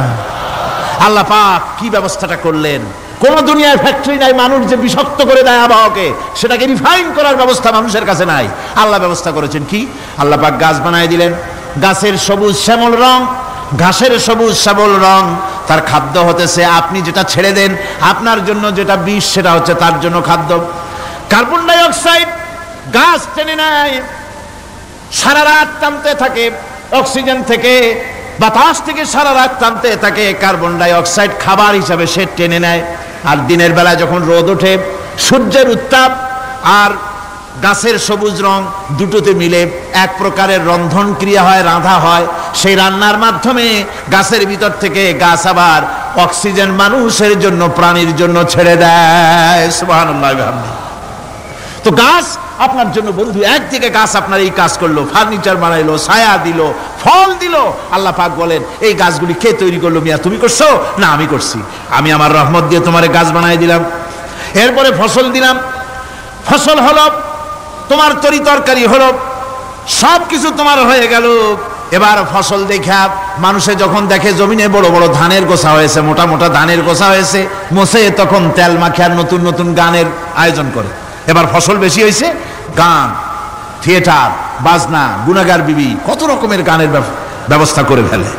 আল্লাহ পাক কি ব্যবস্থাটা করলেন! কোন দুনিয়ায় ফ্যাক্টরি নাই, মানুষ যে বিষাক্ত করে দেয় আবহাওয়াকে, সেটাকে রিফাইন করার ব্যবস্থা মানুষের কাছে নাই। আল্লাহ ব্যবস্থা করেছেন কি? আল্লাহ পাক গাছ বানায় দিলেন, গাছের সবুজ শ্যামল রং, ঘাসের সবুজ শ্যামল রং, তার খাদ্য হতেছে আপনি যেটা ছেড়ে দেন, আপনার জন্য যেটা বিষ সেটা হচ্ছে তার জন্য খাদ্য। কার্বন ডাই অক্সাইড গাছ টেনে নেয়, সারা রাত টানতে থাকে, অক্সিজেন থেকে বাতাস থেকে সারা রাত টানতে থাকে, কার্বন ডাই অক্সাইড খাবার হিসাবে সে টেনে নেয়। আর দিনের বেলায় যখন রোদ ওঠে, সূর্যের উত্তাপ আর গাছের সবুজ রং দুটোতে মিলে এক প্রকারের রন্ধন ক্রিয়া হয়, রাঁধা হয়। সেই রান্নার মাধ্যমে গাছের ভিতর থেকে গাছ আবার অক্সিজেন মানুষের জন্য, প্রাণীর জন্য ছেড়ে দেয়। সুবহানাল্লাহ। তো গাছ আপনার জন্য বন্ধু। একদিকে গাছ আপনার এই কাজ করলো, ফার্নিচার বানাইলো, ছায়া দিল, ফল দিল। আল্লাহ পাক বলেন এই গাছগুলি কে তৈরি করলো? মিয়া তুমি করছো না আমি করছি। আমি আমার রহমত দিয়ে তোমারে গাছ বানাই দিলাম। এরপরে ফসল দিলাম, ফসল হলো, তোমার তরি তরকারি হলো, সব কিছু তোমার হয়ে গেল। এবার ফসল দেখা মানুষে যখন দেখে জমিনে বড় বড় ধানের গোছা হয়েছে, মোটা মোটা ধানের গোছা হয়েছে, মোছে তখন তেল মাখিয়ার নতুন নতুন গানের আয়োজন করে। এবার ফসল বেশি হয়েছে, গান, থিয়েটার, বাজনা, গুনাগার বিবি, কত রকমের গানের ব্যবস্থা করে ফেলে।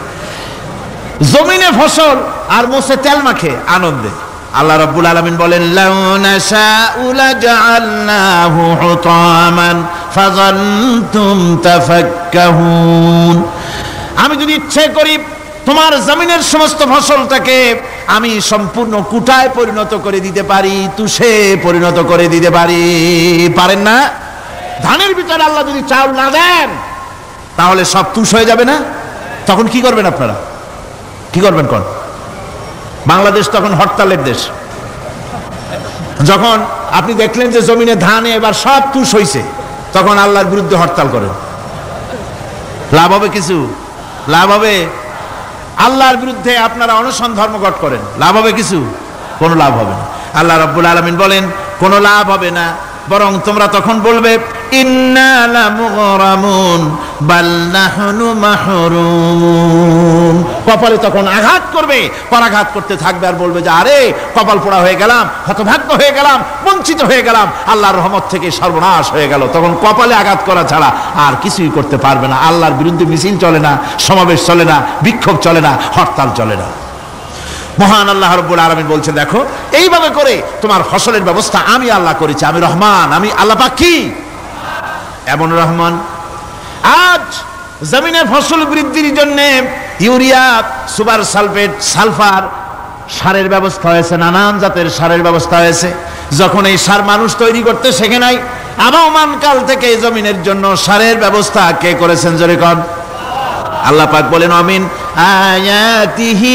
জমিনে ফসল আর মোছে তেল মাখে আনন্দে। আল্লাহ রাব্বুল আলামিন বলেন লাউ নাশাউ লাজআলনাহু হুতামান ফাযালতুম তাফাক্কাহুন। আমি যদি ইচ্ছে করি তোমার জমিনের সমস্ত ফসলটাকে আমি সম্পূর্ণ কুটায় পরিণত করে দিতে পারি, তুষে পরিণত করে দিতে পারি। পারেন না? ধানের ভিতরে আল্লাহ যদি চাউল না দেন তাহলে সব তুষ হয়ে যাবে না? তখন কি করবেন আপনারা? কি করবেন? কোন বাংলাদেশ তখন হরতালের দেশ। যখন আপনি দেখলেন যে জমিনে ধানে এবার সব তুষ হইছে, তখন আল্লাহর বিরুদ্ধে হরতাল করেন, লাভ হবে কিছু? লাভ হবে? আল্লাহর বিরুদ্ধে আপনারা অনশন ধর্মঘট করেন, লাভ হবে কিছু? কোনো লাভ হবে না। আল্লাহ রাব্বুল আলামিন বলেন কোনো লাভ হবে না, বরং তোমরা তখন বলবে ইন্না লামুগরামুন বাল নাহনু মাহরুম। কপালে তখন আঘাত করবে, পরাঘাত করতে থাকবে আর বলবে যে আরে কপাল পোড়া হয়ে গেলাম, হতভাগ্য হয়ে গেলাম, বঞ্চিত হয়ে গেলাম, আল্লাহর রহমত থেকে সর্বনাশ হয়ে গেল। তখন কপালে আঘাত করা ছাড়া আর কিছুই করতে পারবে না। আল্লাহর বিরুদ্ধে মিছিল চলে না, সমাবেশ চলে না, বিক্ষোভ চলে না, হরতাল চলে না। মহান আল্লাহ রাব্বুল আলামিন বলছেন দেখো এইভাবে করে তোমার ফসলের ব্যবস্থা আমি আল্লাহ করেছি। আমি রহমান, আমি আল্লাহ পাক কি এমন রহমান। আজ জমিনে ফসল বৃদ্ধির জন্য ইউরিয়া, সুপার সালফেট, সালফার সারের ব্যবস্থা হয়েছে, নানান জাতের সারের ব্যবস্থা হয়েছে। যখন এই সার মানুষ তৈরি করতে শেখে নাই, আবহমান কাল থেকে এই জমিনের জন্য সারের ব্যবস্থা কে করেছেন? জোরে কোন? আল্লাহ পাক বলেন আমিন আয়াতিহি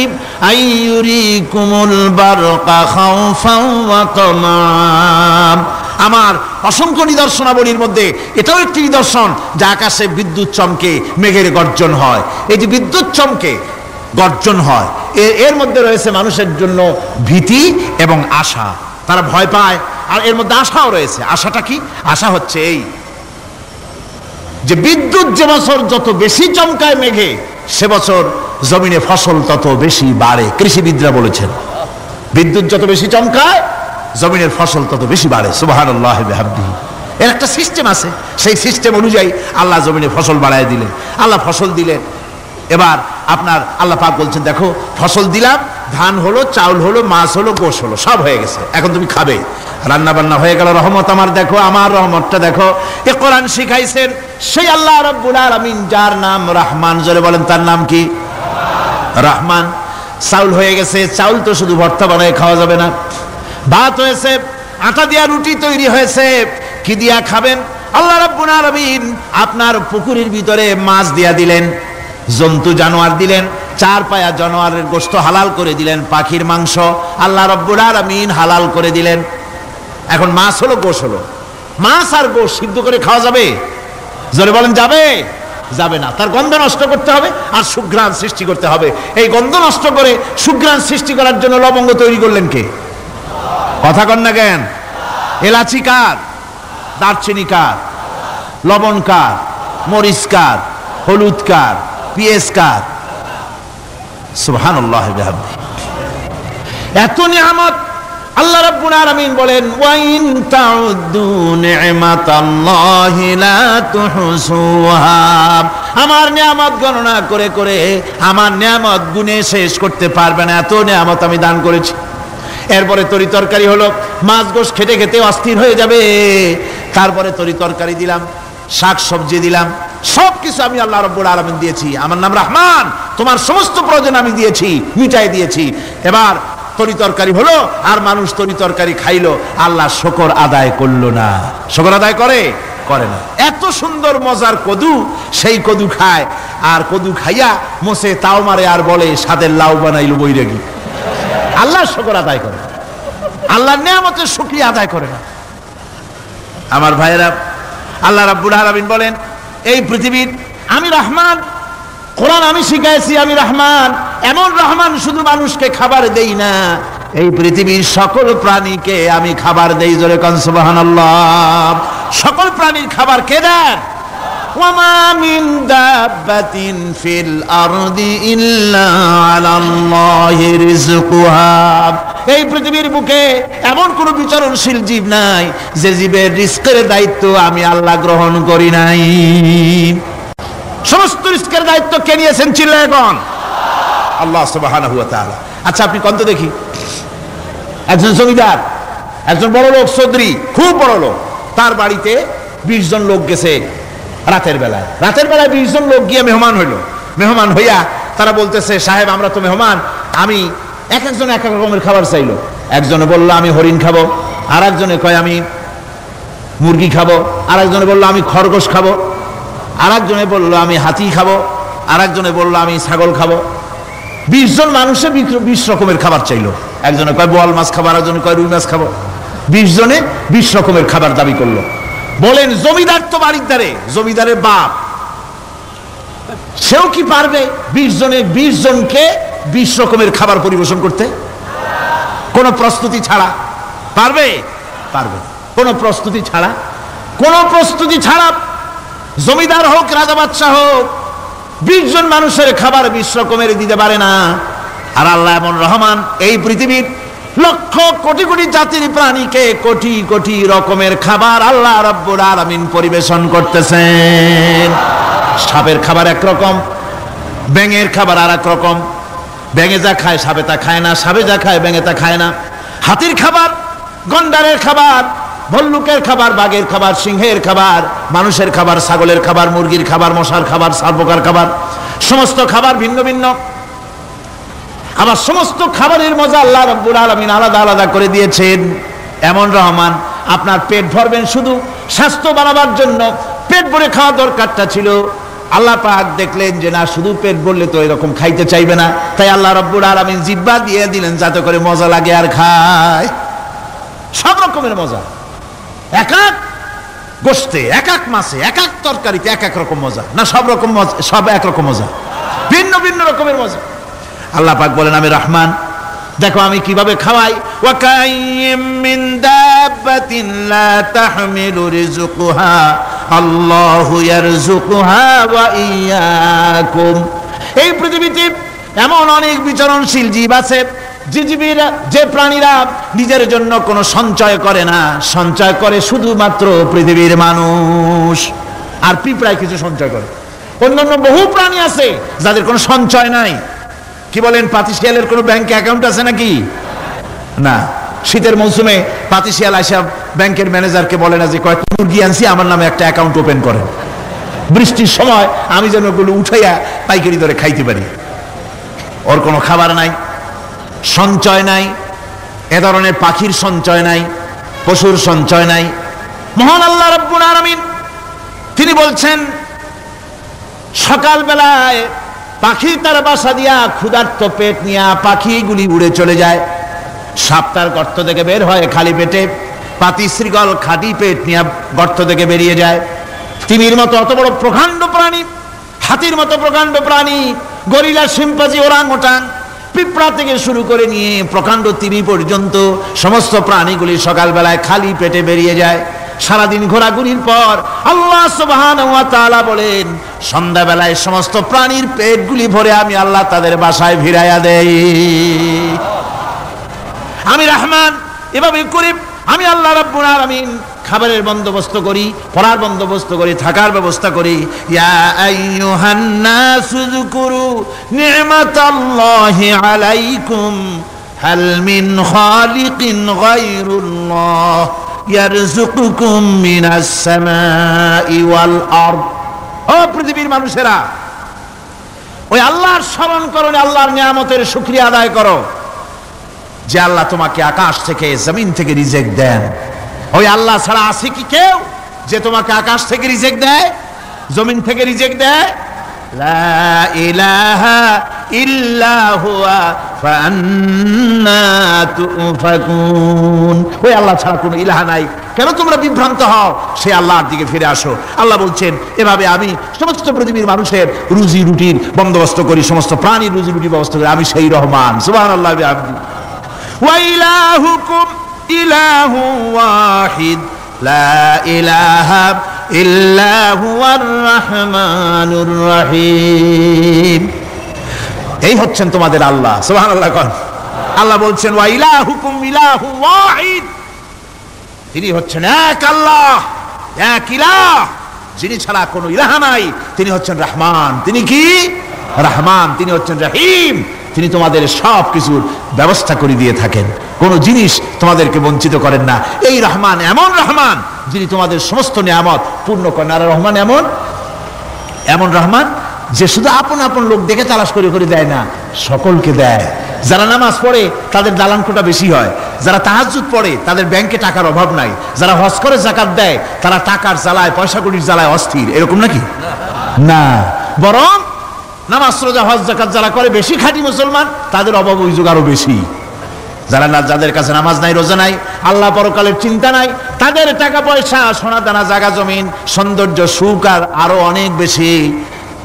আইয়ুরিকুমুল বারকা খাউফাও ওয়া তামাম। আমার অসংখ্য নিদর্শনাবলীর মধ্যে এটাও একটি নিদর্শন যে আকাশে বিদ্যুৎ চমকে মেঘের গর্জন হয়। এই যে বিদ্যুৎ চমকে গর্জন হয়, এর মধ্যে রয়েছে মানুষের জন্য ভীতি এবং আশা। তারা ভয় পায়, আর এর মধ্যে আশাও রয়েছে। আশাটা কি? আশা হচ্ছে এই যে বিদ্যুৎ যে বছর যত বেশি চমকায় মেঘে, সে বছর জমিনে ফসল তত বেশি বাড়ে। কৃষিবিদরা বলেছেন বিদ্যুৎ যত বেশি চমকায় জমিনের ফসল তত বেশি বাড়ে। সুবহানাল্লাহি ওয়া বিহামদিহি। এর একটা সিস্টেম আছে, সেই সিস্টেম অনুযায়ী আল্লাহ জমিনে ফসল বাড়ায় দিলেন। আল্লাহ ফসল দিলেন, এবার আপনার আল্লাহ পাক বলছেন দেখো ফসল দিলাম, ধান হলো, চাউল হলো, মাছ হলো, গোশ হলো, সব হয়ে গেছে, এখন তুমি খাবে। রান্না বান্না হয়ে গেল, রহমত আমার দেখো, আমার রহমতটা দেখো। এ কোরআন শিখাইছেন সেই আল্লাহ রাব্বুল আলামিন, যার নাম রহমান। জোরে বলেন তার নাম কি? রহমান। চাউল হয়ে গেছে, চাউল তো শুধু ভর্তা বানায় খাওয়া যাবে না, ভাত হয়েছে, আটা দিয়া রুটি তৈরি হয়েছে, কি দিয়া খাবেন? আল্লাহ রাব্বুল আলামিন আপনার পুকুরের ভিতরে মাছ দিয়া দিলেন, জন্তু জানোয়ার দিলেন, চার পায়া জানোয়ারের গোশত হালাল করে দিলেন, পাখির মাংস আল্লাহ রাব্বুল আলামিন হালাল করে দিলেন। এখন মাছ হলো, গোশ হলো। মাছ আর গোশ সিদ্ধ করে খাওয়া যাবে? জোরে বলেন যাবে? যাবে না। তার গন্ধ নষ্ট করতে হবে আর সুঘ্রাণ সৃষ্টি করতে হবে। এই গন্ধ নষ্ট করে সুঘ্রাণ সৃষ্টি করার জন্য লবঙ্গ তৈরি করলেন কে? কথা কন না কেন? এলাচি কার? দারচিনি কার? লবণ কার? মরিচ কার? হলুদ কার? পেঁয়াজ কার? সুবহানাল্লাহি ওয়া বিহামদিহি। এত নিয়ামত আল্লাহ রাব্বুল আলামিন বলেন ওয়া ইন তাউদ্দু নি'মাতাল্লাহি লা তুহসুহা। আমার নিয়ামত গণনা করে করে আমার নিয়ামত গুণে শেষ করতে পারবে না, এত নিয়ামত আমি দান করেছি। এরপরে তরি তরকারি হলো, মাছ গোশ খেতে খেতে অস্থির হয়ে যাবে, তারপরে তরি তরকারি দিলাম, শাক সবজি দিলাম, সবকিছু আমি আল্লাহ রাব্বুল আলামিন দিয়েছি। আমার নাম রহমান, তোমার সমস্ত প্রয়োজন আমি দিয়েছি, মিটাই দিয়েছি। এবার তরি তরকারি হলো আর মানুষ তরি তরকারি খাইলো, আল্লাহ শুকর আদায় করলো না। শুকর আদায় করে? করে না। এত সুন্দর মজার কদু, সেই কদু খায়, আর কদু খাইয়া মোসে তাও মারে আর বলে স্বাদের লাউ বানাইলো বৈরাগী। আল্লাহ শুকর আদায় করে, আল্লাহর নিয়ামতের শুকরিয়া আদায় করে না। আমার ভাইয়েরা, আল্লাহ রাব্বুল আলামিন বলেন এই পৃথিবীর আমি রহমান, কোরআন আমি শিখাইছি আমি রহমান। এমন রহমান শুধু মানুষকে খাবার দেই না, এই পৃথিবীর সকল প্রাণীকে আমি খাবার দেই। জোরে কোন সুবহানাল্লাহ। সকল প্রাণীর খাবার কে দেন? ওয়ামা মিন দাব্বাতিন ফিল আরদি ইল্লা আলাল্লাহি রিজকুহা। এই পৃথিবীর বুকে এমন কোন বিচরণশীল জীব নাই যে জীবের রিজকের দায়িত্ব আমি আল্লাহ গ্রহণ করি নাই। সমস্ত রিজকের দায়িত্ব কে নিয়েছেন? চিল্লায় কোন? আল্লাহ সুবহানাহু ওয়া তাআলা। আচ্ছা আপনি কোন তো দেখি, একজন জমিদার, একজন বড় লোক, চৌধুরী, খুব বড় লোক, তার বাড়িতে 20 জন লোক গেছে রাতের বেলায়। রাতের বেলায় 20 জন লোক গিয়ে মেহমান হইল। মেহমান হইয়া তারা বলতেছে সাহেব আমরা তো মেহমান, আমি এক একজন এক এক রকমের খাবার চাইলো। একজনে বলল আমি হরিণ খাবো, আর একজনে কয় আমি মুরগি খাবো, আরেকজনে বললো আমি খরগোশ খাবো, আরেকজনে বললো আমি হাতি খাবো, আরেকজনে বললো আমি ছাগল খাবো। 20 জন মানুষে 20 রকমের খাবার চাইলো। একজনে কয় বোয়াল মাছ খাবো, আরেকজনে কয় রুই মাছ খাবো। 20 জনে 20 রকমের খাবার দাবি করলো। বলেন জমিদার তো বাড়ির ধারে, জমিদারের বাপ, সেও কি পারবে 20 জনে 20 জনকে 20 রকমের খাবার পরিবেশন করতে? কোন প্রস্তুতি ছাড়া পারবে? পারবে। কোন প্রস্তুতি ছাড়া, কোন প্রস্তুতি ছাড়া জমিদার হোক রাজা বাদশাহ হোক 20 জন মানুষের খাবার 20 রকমের দিতে পারে না। আর আল্লাহ এমন রহমান, এই পৃথিবীর লক্ষ কোটি কোটি জাতির প্রাণীকে কোটি কোটি রকমের খাবার আল্লাহ রাব্বুল আলামিন পরিবেশন করতেছেন। সাপের খাবার একরকম, ব্যাঙের খাবার আর এক রকম। ব্যাঙে যা খায় সাপে তা খায় না, সাপে যা খায় ব্যাঙে তা খায় না। হাতির খাবার, গন্ডারের খাবার, ভল্লুকের খাবার, বাঘের খাবার, সিংহের খাবার, মানুষের খাবার, ছাগলের খাবার, মুরগির খাবার, মশার খাবার, সারপোকার খাবার, সমস্ত খাবার ভিন্ন ভিন্ন। আবার সমস্ত খাবারের মজা আল্লাহ রাব্বুল আলামিন আলাদা আলাদা করে দিয়েছেন। এমন রহমান, আপনার পেট ভরবেন শুধু স্বাস্থ্য বাড়াবার জন্য, পেট ভরে খাওয়া দরকারটা ছিল। আল্লাহ পাক দেখলেন যে না, শুধু পেট ভরলে তো এরকম খাইতে চাইবে না, তাই আল্লাহ রাব্বুল আলামিন জিহ্বা দিয়ে দিলেন যাতে করে মজা লাগে আর খায়। সব রকমের মজা, এক এক গোশতে, এক এক মাছে, এক এক তরকারিতে এক এক রকম মজা না, সব রকম মজা, সব এক রকম মজা, ভিন্ন ভিন্ন রকমের মজা। আল্লাহ পাক বলেন আমি রহমান, দেখো আমি কিভাবে খাওয়াই। ওয়া কাইয়্যিম মিন দাব্বাতিন লা তাহমিলু রিজকুহা আল্লাহু ইয়ারযুকুহা ওয়া ইয়্যাকুম। এই পৃথিবীতে এমন অনেক বিচরণশীল জীব আছে, যে প্রাণীরা নিজের জন্য কোনো সঞ্চয় করে না, সঞ্চয় করে শুধুমাত্র পৃথিবীর মানুষ। আর পিঁপড়ায় কিছু সঞ্চয় করে। অন্যান্য বহু প্রাণী আছে যাদের কোনো সঞ্চয় নাই। কি বলেন, পাতিশিয়ালের কোনো ব্যাংকে অ্যাকাউন্ট আছে নাকি? না। শীতের মৌসুমে পাতিশিয়াল আইসা ব্যাংকের ম্যানেজারকে বলে না যে কয়েকটা মুরগি আনছি, আমার নামে একটা অ্যাকাউন্ট ওপেন করেন, বৃষ্টির সময় আমি যেন ওগুলো উঠাইয়া পাইকারি দরে খাইতে পারি। ওর কোনো খাবার নাই, সঞ্চয় নাই। এ ধরনের পাখির সঞ্চয় নাই, পশুর সঞ্চয় নাই। মহান আল্লাহ রাব্বুল আলামিন তিনি বলছেন, সকালবেলায় পাখি তার বাসা দিয়া ক্ষুধার্ত পেট নিয়ে পাখিগুলি উড়ে চলে যায়। সাপ তার গর্ত থেকে বের হয় খালি পেটে, পাতি শ্রীগল খাঁটি পেট নিয়ে গর্ত থেকে বেরিয়ে যায়। তিমির মতো অত বড় প্রকাণ্ড প্রাণী, হাতির মতো প্রকাণ্ড প্রাণী, গরিলা, শিম্পাঞ্জি, ওরাংওটাং, পিঁপড়া থেকে শুরু করে নিয়ে প্রকাণ্ড তিমি পর্যন্ত সমস্ত প্রাণীগুলি সকালবেলায় খালি পেটে বেরিয়ে যায়। সারাদিন ঘোরাঘুরির পর আল্লাহ সুবহানাহু ওয়া তাআলা বলেন, সন্ধ্যাবেলায় সমস্ত প্রাণীর পেটগুলি ভরে আমি আল্লাহ তাদের বাসায় ফিরাইয়া দেই। আমি রহমান, এভাবে করে আমি আল্লাহ রাব্বুল আলামিন খাবারের বন্দোবস্ত করি, পড়ার বন্দোবস্ত করি, থাকার ব্যবস্থা করি। ইয়া আইয়ুহান নাসু যকুরু নি'মাতাল্লাহি আলাইকুম হাল মিন খালিকিন গায়রুল্লাহ ইয়ারযুকুকুম মিনাস সামাই ওয়াল আরদ। ও পৃথিবীর মানুষেরা, ওই আল্লাহর স্মরণ করো, আল্লাহর নিয়ামতের শুকরিয়া আদায় করো যে আল্লাহ তোমাকে আকাশ থেকে জমিন থেকে রিজিক দেন। ওই আল্লাহ ছাড়া আছে কি কেউ যে তোমাকে আকাশ থেকে রিজিক দেয়, জমিন থেকে রিজিক দেয়? লা ইলাহা ইল্লা হুয়া ফাআন্না তুফাকুন। ওই আল্লাহ ছাড়া কোনো ইলাহা নাই, কেন তোমরা বিভ্রান্ত হও? সে আল্লাহর দিকে ফিরে আসো। আল্লাহ বলছেন, এভাবে আমি সমস্ত পৃথিবীর মানুষের রুজি রুটির বন্দোবস্ত করি, সমস্ত প্রাণীর রুজি রুটির ব্যবস্থা করি। আমি সেই রহমান। সুবহানাল্লাহ বিহামদিহি। ওয়া ইলাহুকুম ইলাহু ওয়াহিদ লা ইলাহা ইল্লা হুয়ার রাহমানুর রহিম। এই হচ্ছেন তোমাদের আল্লাহ। সুবহানাল্লাহ। আল্লাহ বলছেন, ওয়া ইলাহুকুম ইলাহু ওয়াহিদ, তিনি হচ্ছেন এক আল্লাহ, এক ইলাহ, যিনি ছাড়া কোনো ইলাহা নাই। তিনি হচ্ছেন রহমান। তিনি কি? রহমান। তিনি হচ্ছেন রহিম। তিনি তোমাদের সব কিছুর ব্যবস্থা করে দিয়ে থাকেন, কোনো জিনিস তোমাদেরকে বঞ্চিত করেন না। এই রহমান এমন রহমান যিনি তোমাদের সমস্ত নিয়ামত পূর্ণ করেন। আর রহমান এমন রহমান যে শুধু আপন আপন লোক দেখে তালাশ করে করে দেয় না, সকলকে দেয়। যারা নামাজ পড়ে তাদের দালান কোটা বেশি হয়, যারা তাহাজ্জুদ পড়ে তাদের ব্যাংকে টাকার অভাব নাই, যারা হজ করে যাকাত দেয় তারা টাকার জ্বালায় পয়সা কড়ির জ্বালায় অস্থির, এরকম নাকি? না, বরং নামাজ রোজা হজ যাকাত যারা করে বেশি খাঁটি মুসলমান, তাদের অভাব অভিযোগ আরো বেশি। যাদের কাছে নামাজ নাই, রোজা নাই, আল্লাহ পরকালের চিন্তা নাই, তাদের টাকা পয়সা, সোনা দানা, জায়গা জমিন, সৌন্দর্য, সুখ আর আরো অনেক বেশি।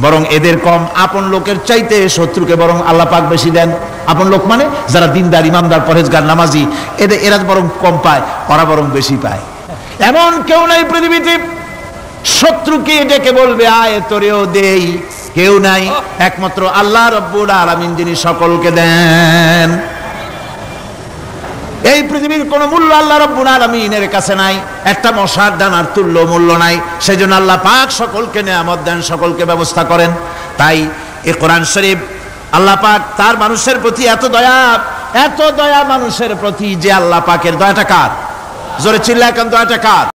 বরং এদের কম, আপন লোকের চাইতে শত্রুকে বরং আল্লাহ পাক বেশি দেন। আপন লোক মানে যারা দিনদার, ইমানদার, পরেজগার, নামাজি, এরা বরং কম পায়, ওরা বরং বেশি পায়। এমন কেউ নাই পৃথিবীতে শত্রুকে ডেকে বলবে আয় তোরেও দেই, কেউ নাই, একমাত্র আল্লাহ রব্বুল আলামিন যিনি সকলকে দেন। এই পৃথিবীর কোন মূল্য আল্লাহ রব্বুল আলামিনের কাছে নাই, একটা মশার দানার তুল্য মূল্য নাই। সেজন্য আল্লাহ পাক সকলকে নেয়ামত দেন, সকলকে ব্যবস্থা করেন। তাই এই কোরআন শরীফ আল্লাহ পাক তার মানুষের প্রতি এত দয়া মানুষের প্রতি, যে আল্লাহ পাকের দয়াটা কার? জোরে চিল্লায় কেন, দয়াটা কার?